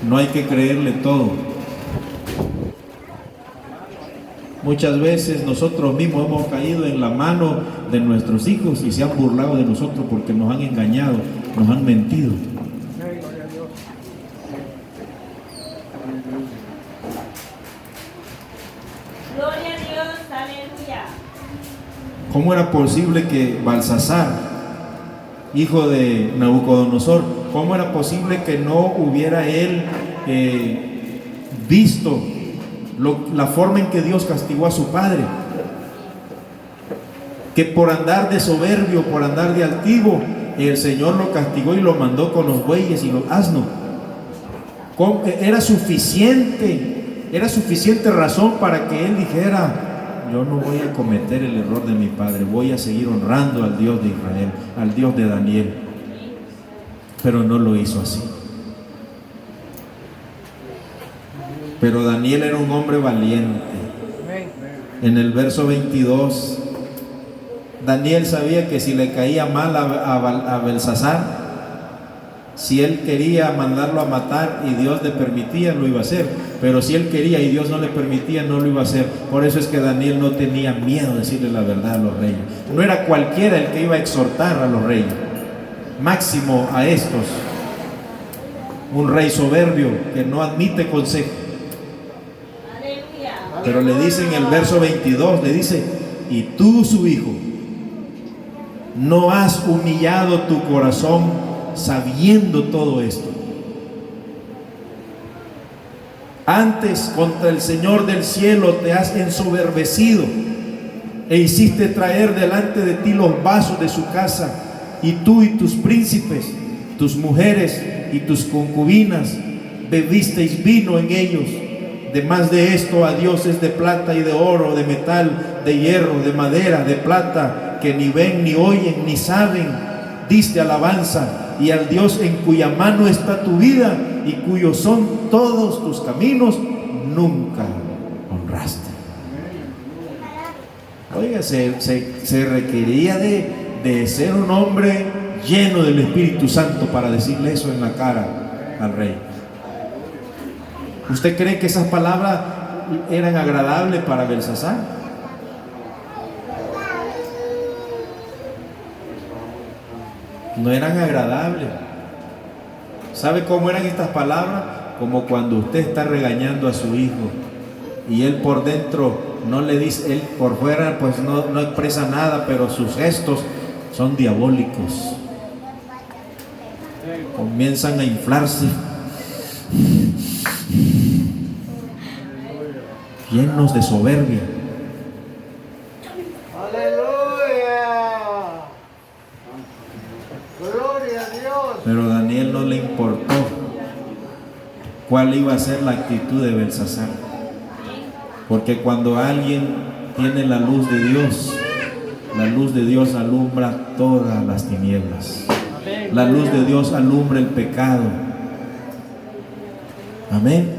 Speaker 3: no hay que creerle todo. Muchas veces nosotros mismos hemos caído en la mano de nuestros hijos y se han burlado de nosotros porque nos han engañado, nos han mentido.
Speaker 4: Gloria a Dios, aleluya.
Speaker 3: ¿Cómo era posible que Balsasar, hijo de Nabucodonosor, cómo era posible que no hubiera él visto la forma en que Dios castigó a su padre? Que por andar de soberbio, por andar de altivo, el Señor lo castigó y lo mandó con los bueyes y los asnos. Era suficiente razón para que él dijera: yo no voy a cometer el error de mi padre, voy a seguir honrando al Dios de Israel, al Dios de Daniel. Pero no lo hizo así. Pero Daniel era un hombre valiente. En el verso 22, Daniel sabía que si le caía mal a Belsasar, si él quería mandarlo a matar y Dios le permitía, lo iba a hacer. Pero si él quería y Dios no le permitía, no lo iba a hacer. Por eso es que Daniel no tenía miedo de decirle la verdad a los reyes. No era cualquiera el que iba a exhortar a los reyes, máximo a estos. Un rey soberbio que no admite consejo. Pero le dice en el verso 22, le dice: y tú, su hijo, no has humillado tu corazón sabiendo todo esto. Antes contra el Señor del cielo te has ensoberbecido e hiciste traer delante de ti los vasos de su casa, y tú y tus príncipes, tus mujeres y tus concubinas bebisteis vino en ellos. Demás de esto, a dioses de plata y de oro, de metal, de hierro, de madera, de plata, que ni ven, ni oyen, ni saben, diste alabanza, y al Dios en cuya mano está tu vida y cuyos son todos tus caminos, nunca honraste. Oiga, se requería de ser un hombre lleno del Espíritu Santo para decirle eso en la cara al rey. ¿Usted cree que esas palabras eran agradables para Belsasar? No eran agradables. ¿Sabe cómo eran estas palabras? Como cuando usted está regañando a su hijo y él por dentro no le dice, él por fuera pues no expresa nada, pero sus gestos son diabólicos. Comienzan a inflarse, llenos de soberbia.
Speaker 5: Aleluya. Gloria a Dios.
Speaker 3: Pero a Daniel no le importó cuál iba a ser la actitud de Belsasar, porque cuando alguien tiene la luz de Dios alumbra todas las tinieblas. La luz de Dios alumbra el pecado. Amén.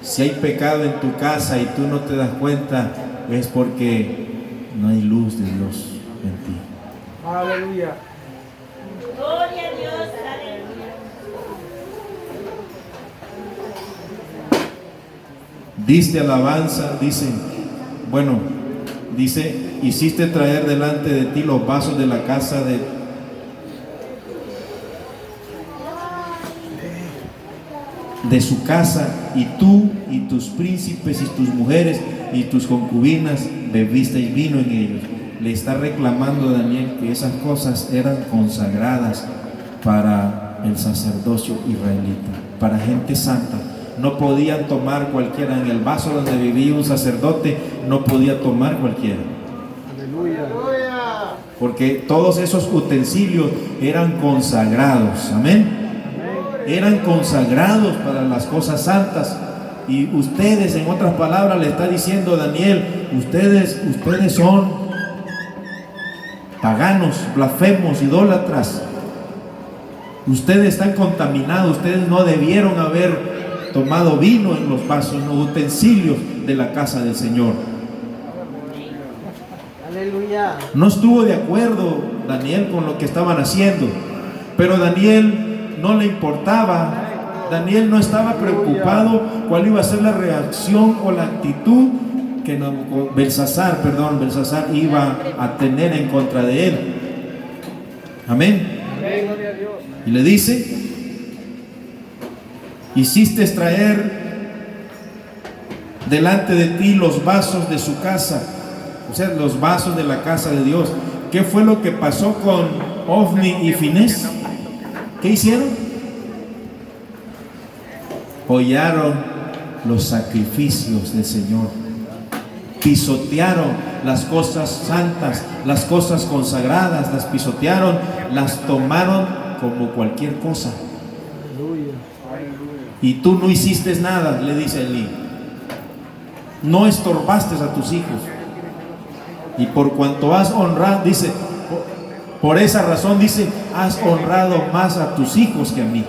Speaker 3: Si hay pecado en tu casa y tú no te das cuenta, es porque no hay luz de Dios en ti.
Speaker 5: Aleluya.
Speaker 4: Gloria a Dios, aleluya.
Speaker 3: Diste alabanza, dice, hiciste traer delante de ti los vasos de la casa de su casa, y tú y tus príncipes y tus mujeres y tus concubinas bebisteis vino en ellos. Le está reclamando Daniel que esas cosas eran consagradas para el sacerdocio israelita, para gente santa. No podían tomar cualquiera. En el vaso donde vivía un sacerdote no podía tomar cualquiera.
Speaker 5: Aleluya.
Speaker 3: Porque todos esos utensilios eran consagrados. Amén. Eran consagrados para las cosas santas. Y ustedes, en otras palabras, le está diciendo Daniel, ustedes son paganos, blasfemos, idólatras. Ustedes están contaminados. Ustedes no debieron haber tomado vino en los vasos, en los utensilios de la casa del Señor.
Speaker 5: Aleluya.
Speaker 3: No estuvo de acuerdo Daniel con lo que estaban haciendo.
Speaker 1: Pero Daniel no le importaba. Daniel no estaba preocupado cuál iba a ser la reacción o la actitud que Belsasar iba a tener en contra de él. Amén. Y le dice: hiciste traer delante de ti los vasos de su casa, o sea, los vasos de la casa de Dios. ¿Qué fue lo que pasó con Ofni y Finés? ¿Qué hicieron? Hollaron los sacrificios del Señor, pisotearon las cosas santas, las cosas consagradas, las pisotearon, las tomaron como cualquier cosa. Y tú no hiciste nada, le dice Elí. No estorbaste a tus hijos. Y por cuanto has honrado, dice, por esa razón, dice, has honrado más a tus hijos que a mí.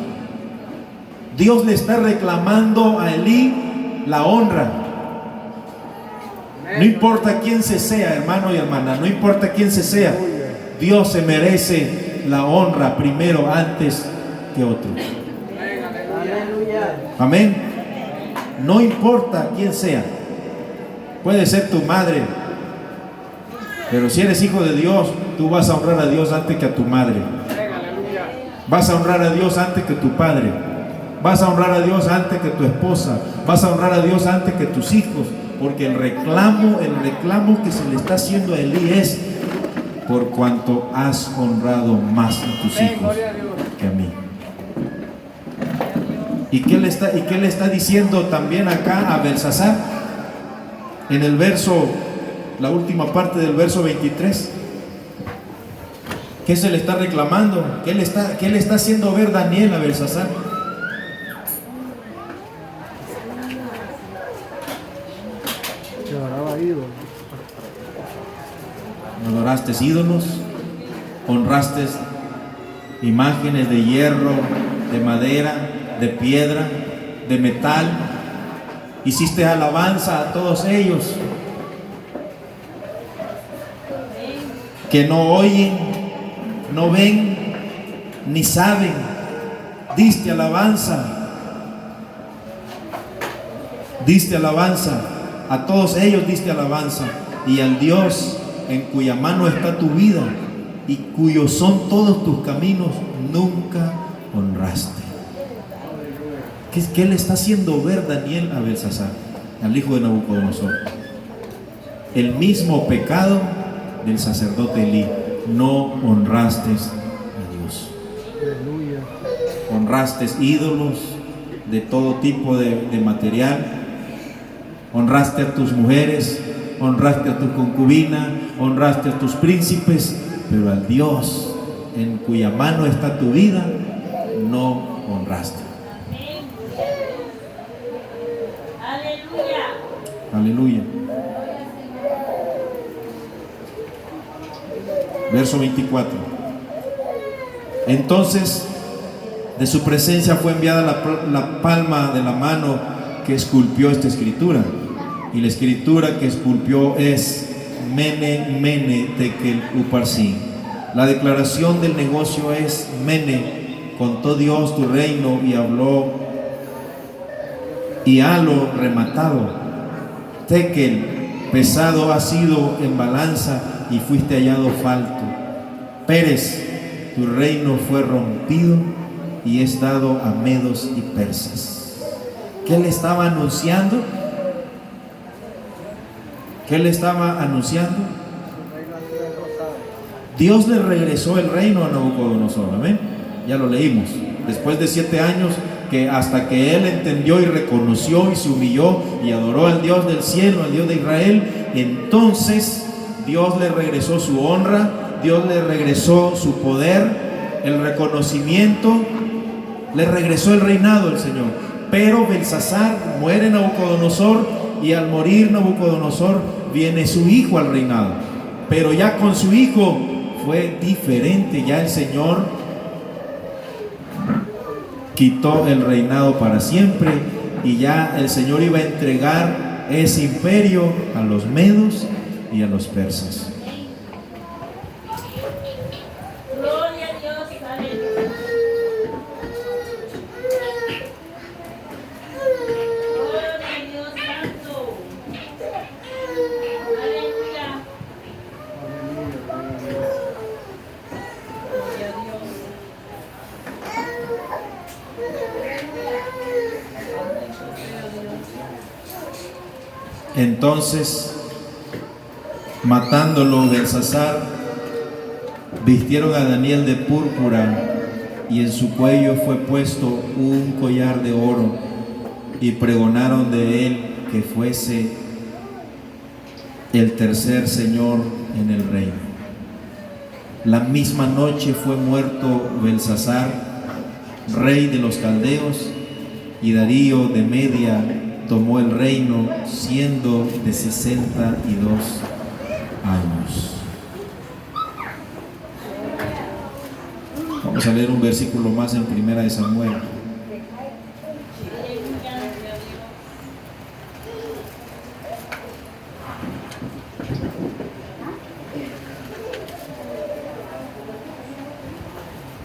Speaker 1: Dios le está reclamando a Elí la honra. No importa quién se sea, hermano y hermana, no importa quién se sea, Dios se merece la honra primero antes que otro. Amén. No importa quién sea. Puede ser tu madre, pero si eres hijo de Dios, tú vas a honrar a Dios antes que a tu madre. Vas a honrar a Dios antes que tu padre. Vas a honrar a Dios antes que tu esposa. Vas a honrar a Dios antes que tus hijos. Porque el reclamo que se le está haciendo a Elí es: por cuanto has honrado más a tus hijos que a mí. ¿Y qué le está diciendo también acá a Belsasar? En el verso, la última parte del verso 23. ¿Qué se le está reclamando? ¿Qué le está haciendo ver Daniel a Belsasar? Adoraste ídolos, honraste imágenes de hierro, de madera, de piedra, de metal. Hiciste alabanza a todos ellos que no oyen, no ven, ni saben. Diste alabanza a todos ellos, diste alabanza, y al Dios en cuya mano está tu vida y cuyos son todos tus caminos, nunca honraste. ¿Qué le está haciendo ver Daniel a Belsasar, al hijo de Nabucodonosor? El mismo pecado del sacerdote Elí. No honraste a Dios. Honraste ídolos de todo tipo de material. Honraste a tus mujeres, honraste a tu concubina, honraste a tus príncipes, pero al Dios en cuya mano está tu vida, no honraste. Aleluya. Verso 24. Entonces de su presencia fue enviada la palma de la mano que esculpió esta escritura. Y la escritura que esculpió es Mene, Mene, Tekel, Uparsin. La declaración del negocio es: Mene, contó Dios tu reino y habló y halo rematado. Tekel, pesado ha sido en balanza y fuiste hallado falto. Pérez, tu reino fue rompido y es dado a medos y persas. ¿Qué le estaba anunciando? ¿Qué le estaba anunciando? Dios le regresó el reino a Nabucodonosor. Amén. Ya lo leímos. Después de 7 años, que hasta que él entendió y reconoció y se humilló y adoró al Dios del cielo, al Dios de Israel, entonces Dios le regresó su honra, Dios le regresó su poder, el reconocimiento, le regresó el reinado del Señor. Pero Belsasar muere Nabucodonosor, y al morir Nabucodonosor viene su hijo al reinado. Pero ya con su hijo fue diferente. Ya el Señor quitó el reinado para siempre, y ya el Señor iba a entregar ese imperio a los medos y a los persas.
Speaker 4: Gloria a Dios, aleluya.
Speaker 3: Entonces, matándolo, Belsasar, vistieron a Daniel de púrpura y en su cuello fue puesto un collar de oro y pregonaron de él que fuese el tercer señor en el reino. La misma noche fue muerto Belsasar, rey de los caldeos, y Darío de Media tomó el reino siendo de 62 años. Vamos a leer un versículo más en Primera de Samuel.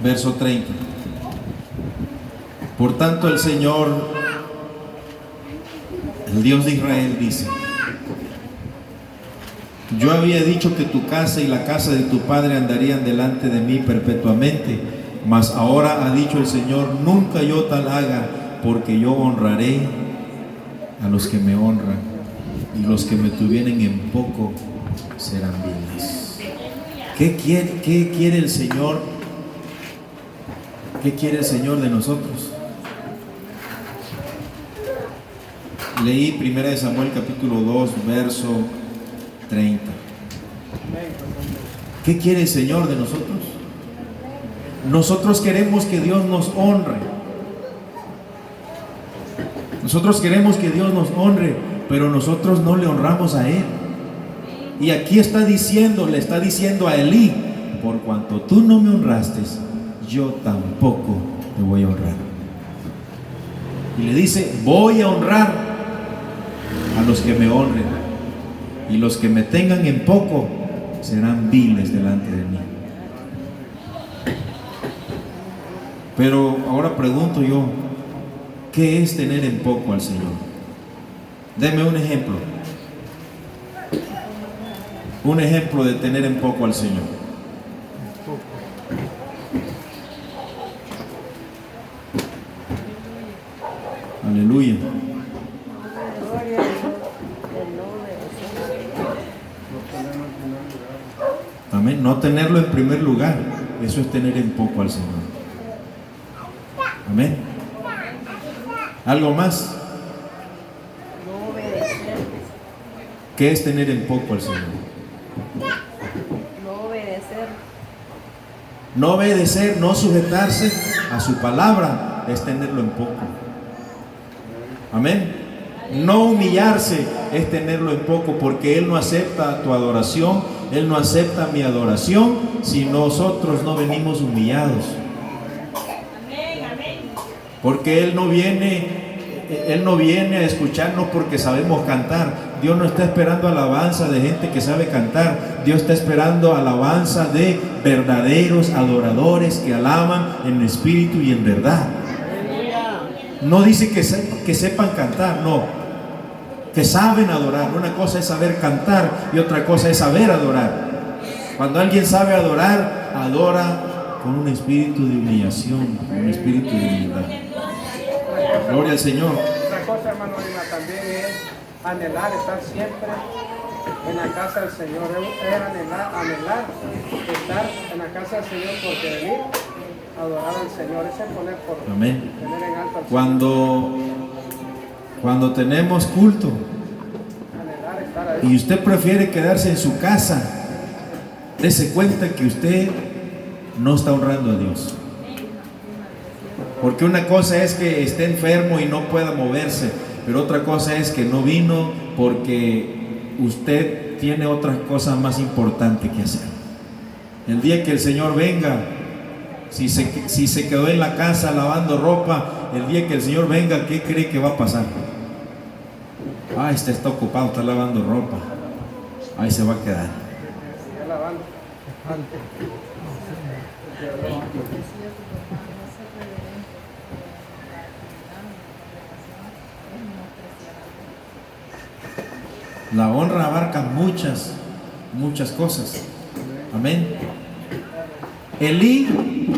Speaker 3: Verso 30. Por tanto, el Señor, el Dios de Israel, dice: yo había dicho que tu casa y la casa de tu padre andarían delante de mí perpetuamente, mas ahora ha dicho el Señor: nunca yo tal haga, porque yo honraré a los que me honran, y los que me tuvieren en poco serán viles. ¿Qué quiere el Señor? ¿Qué quiere el Señor de nosotros? Leí 1 Samuel capítulo 2, verso 30. ¿Qué quiere el Señor de nosotros? Nosotros queremos que Dios nos honre. Nosotros queremos que Dios nos honre, pero nosotros no le honramos a Él. Y aquí le está diciendo a Elí: por cuanto tú no me honraste, yo tampoco te voy a honrar. Y le dice: voy a honrar a los que me honren, y los que me tengan en poco serán viles delante de mí. Pero ahora pregunto yo, ¿qué es tener en poco al Señor? Deme un ejemplo. Un ejemplo de tener en poco al Señor. Aleluya. Amén. No tenerlo en primer lugar, eso es tener en poco al Señor. Amén. ¿Algo más?
Speaker 6: No obedecer.
Speaker 3: ¿Qué es tener en poco al Señor?
Speaker 6: No obedecer.
Speaker 3: No obedecer, no sujetarse a su palabra, es tenerlo en poco. Amén. No humillarse es tenerlo en poco, porque Él no acepta tu adoración, Él no acepta mi adoración si nosotros no venimos humillados. Porque Él no viene a escucharnos porque sabemos cantar. Dios no está esperando alabanza de gente que sabe cantar. Dios está esperando alabanza de verdaderos adoradores que alaban en espíritu y en verdad. No dice que sepan cantar, no, que saben adorar. Una cosa es saber cantar y otra cosa es saber adorar. Cuando alguien sabe adorar, adora con un espíritu de humillación, con un espíritu de humildad. Gloria al Señor.
Speaker 5: Otra cosa, hermano Lima, también es anhelar estar siempre en la casa del Señor. Es anhelar estar en la casa del Señor, porque venir a adorar al Señor es poner por
Speaker 3: Amén.
Speaker 5: tener en alto al Señor.
Speaker 3: Cuando tenemos culto
Speaker 5: Anhelar estar ahí.
Speaker 3: y usted prefiere quedarse en su casa, dése cuenta que usted no está honrando a Dios. Porque una cosa es que esté enfermo y no pueda moverse, pero otra cosa es que no vino porque usted tiene otras cosas más importantes que hacer. El día que el Señor venga, si se quedó en la casa lavando ropa, el día que el Señor venga, ¿qué cree que va a pasar? Este está ocupado, está lavando ropa. Ahí se va a quedar. La honra abarca muchas cosas. Amén. Elí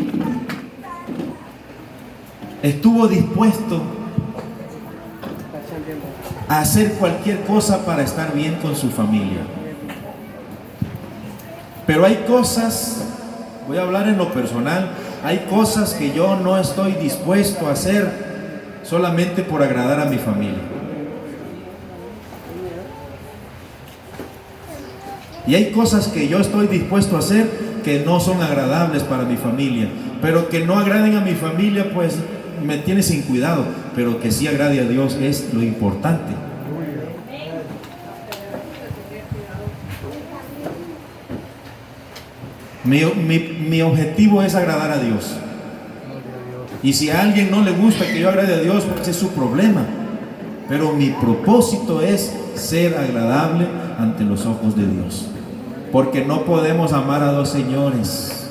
Speaker 3: estuvo dispuesto a hacer cualquier cosa para estar bien con su familia. Pero hay cosas, voy a hablar en lo personal, hay cosas que yo no estoy dispuesto a hacer solamente por agradar a mi familia. Y hay cosas que yo estoy dispuesto a hacer que no son agradables para mi familia, pero que no agraden a mi familia, pues me tiene sin cuidado, pero que sí agrade a Dios es lo importante. Mi objetivo es agradar a Dios. Y si a alguien no le gusta que yo agrade a Dios, pues es su problema. Pero mi propósito es ser agradable ante los ojos de Dios. Porque no podemos amar a dos señores.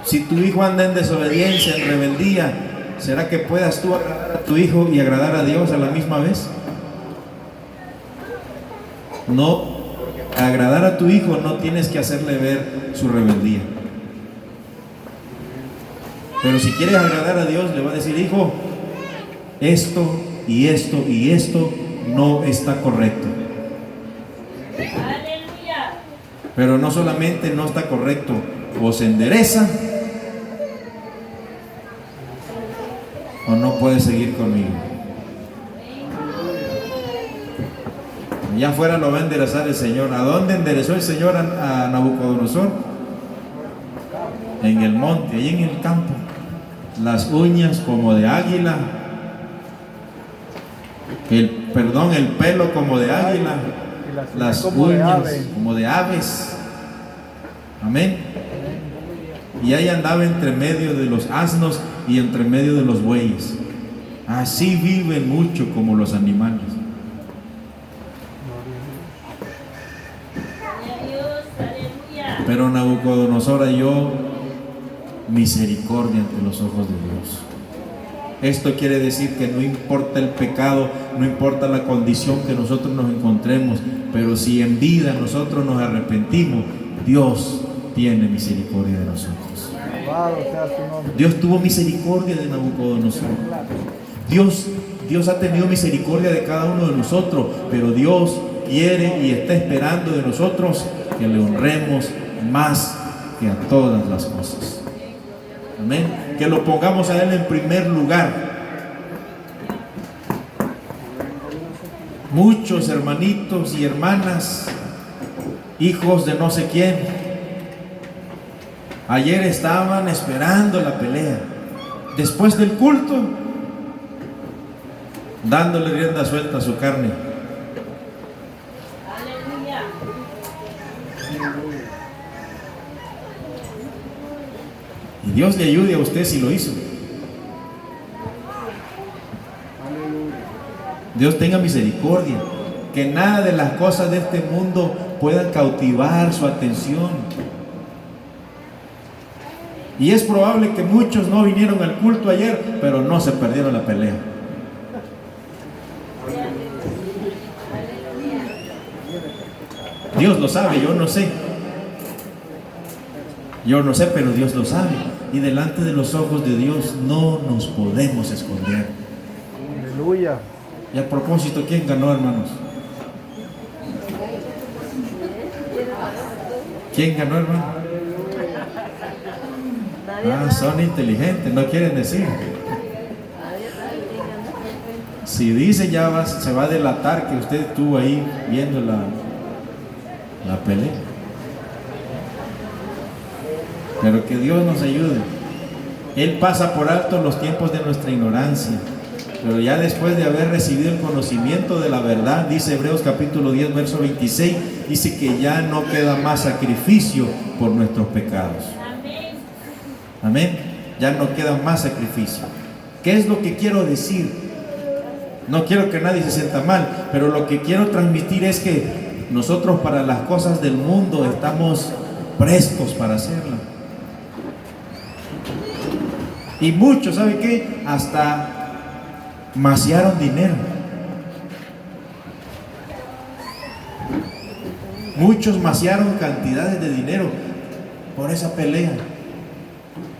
Speaker 3: Si tu hijo anda en desobediencia, en rebeldía, ¿será que puedas tú agradar a tu hijo y agradar a Dios a la misma vez? No. Agradar a tu hijo no tienes que hacerle ver su rebeldía. Pero si quieres agradar a Dios, le va a decir: hijo, esto y esto y esto no está correcto.
Speaker 4: Aleluya.
Speaker 3: Pero no solamente no está correcto, o se endereza o no puede seguir conmigo. Allá afuera lo va a enderezar el Señor. ¿A dónde enderezó el Señor a Nabucodonosor? En el monte, ahí en el campo. Las uñas como de águila, el pelo como de águila, las uñas como de aves. Amén. Y ahí andaba entre medio de los asnos y entre medio de los bueyes. Así viven mucho como los animales. Pero Nabucodonosor halló misericordia ante los ojos de Dios. Esto quiere decir que no importa el pecado, no importa la condición que nosotros nos encontremos, pero si en vida nosotros nos arrepentimos, Dios tiene misericordia de nosotros. Dios tuvo misericordia de Nabucodonosor. Dios ha tenido misericordia de cada uno de nosotros, pero Dios quiere y está esperando de nosotros que le honremos más que a todas las cosas. Amén. Que lo pongamos a Él en primer lugar. Muchos hermanitos y hermanas, hijos de no sé quién, ayer estaban esperando la pelea. Después del culto, dándole rienda suelta a su carne. Y Dios le ayude a usted si lo hizo. Dios tenga misericordia. Que nada de las cosas de este mundo puedan cautivar su atención. Y es probable que muchos no vinieron al culto ayer, pero no se perdieron la pelea. Dios lo sabe, yo no sé. Yo no sé, pero Dios lo sabe. Y delante de los ojos de Dios no nos podemos esconder.
Speaker 2: Aleluya.
Speaker 3: Y a propósito, ¿quién ganó, hermanos? ¿Quién ganó, hermano? Ah, son inteligentes, no quieren decir. Si dice, ya se va a delatar que usted estuvo ahí viendo la pelea. Pero que Dios nos ayude. Él pasa por alto los tiempos de nuestra ignorancia, pero ya después de haber recibido el conocimiento de la verdad, dice Hebreos capítulo 10 verso 26, dice que ya no queda más sacrificio por nuestros pecados. Amén. Ya no queda más sacrificio. ¿Qué es lo que quiero decir? No quiero que nadie se sienta mal, pero lo que quiero transmitir es que nosotros para las cosas del mundo estamos prestos para hacerla. Y muchos, ¿sabe qué? Hasta maciaron dinero. Muchos maciaron cantidades de dinero por esa pelea.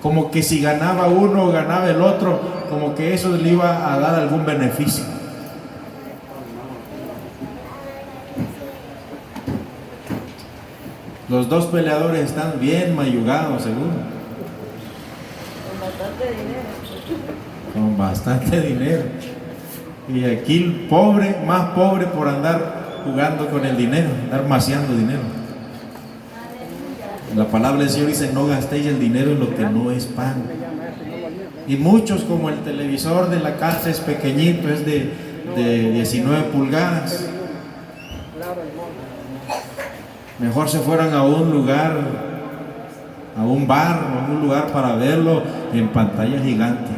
Speaker 3: Como que si ganaba uno o ganaba el otro, como que eso le iba a dar algún beneficio. Los dos peleadores están bien mayugados, seguro. Con bastante dinero. Y aquí el pobre, más pobre por andar jugando con el dinero, andar maciando dinero. La palabra del Señor dice: no gastéis el dinero en lo que no es pan. Y muchos, como el televisor de la casa es pequeñito, es de 19 pulgadas, mejor se fueran a un lugar, a un bar o a un lugar para verlo en pantalla gigante,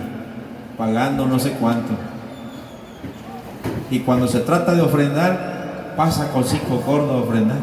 Speaker 3: pagando no sé cuánto. Y cuando se trata de ofrendar, pasa con 5 cornos a ofrendar.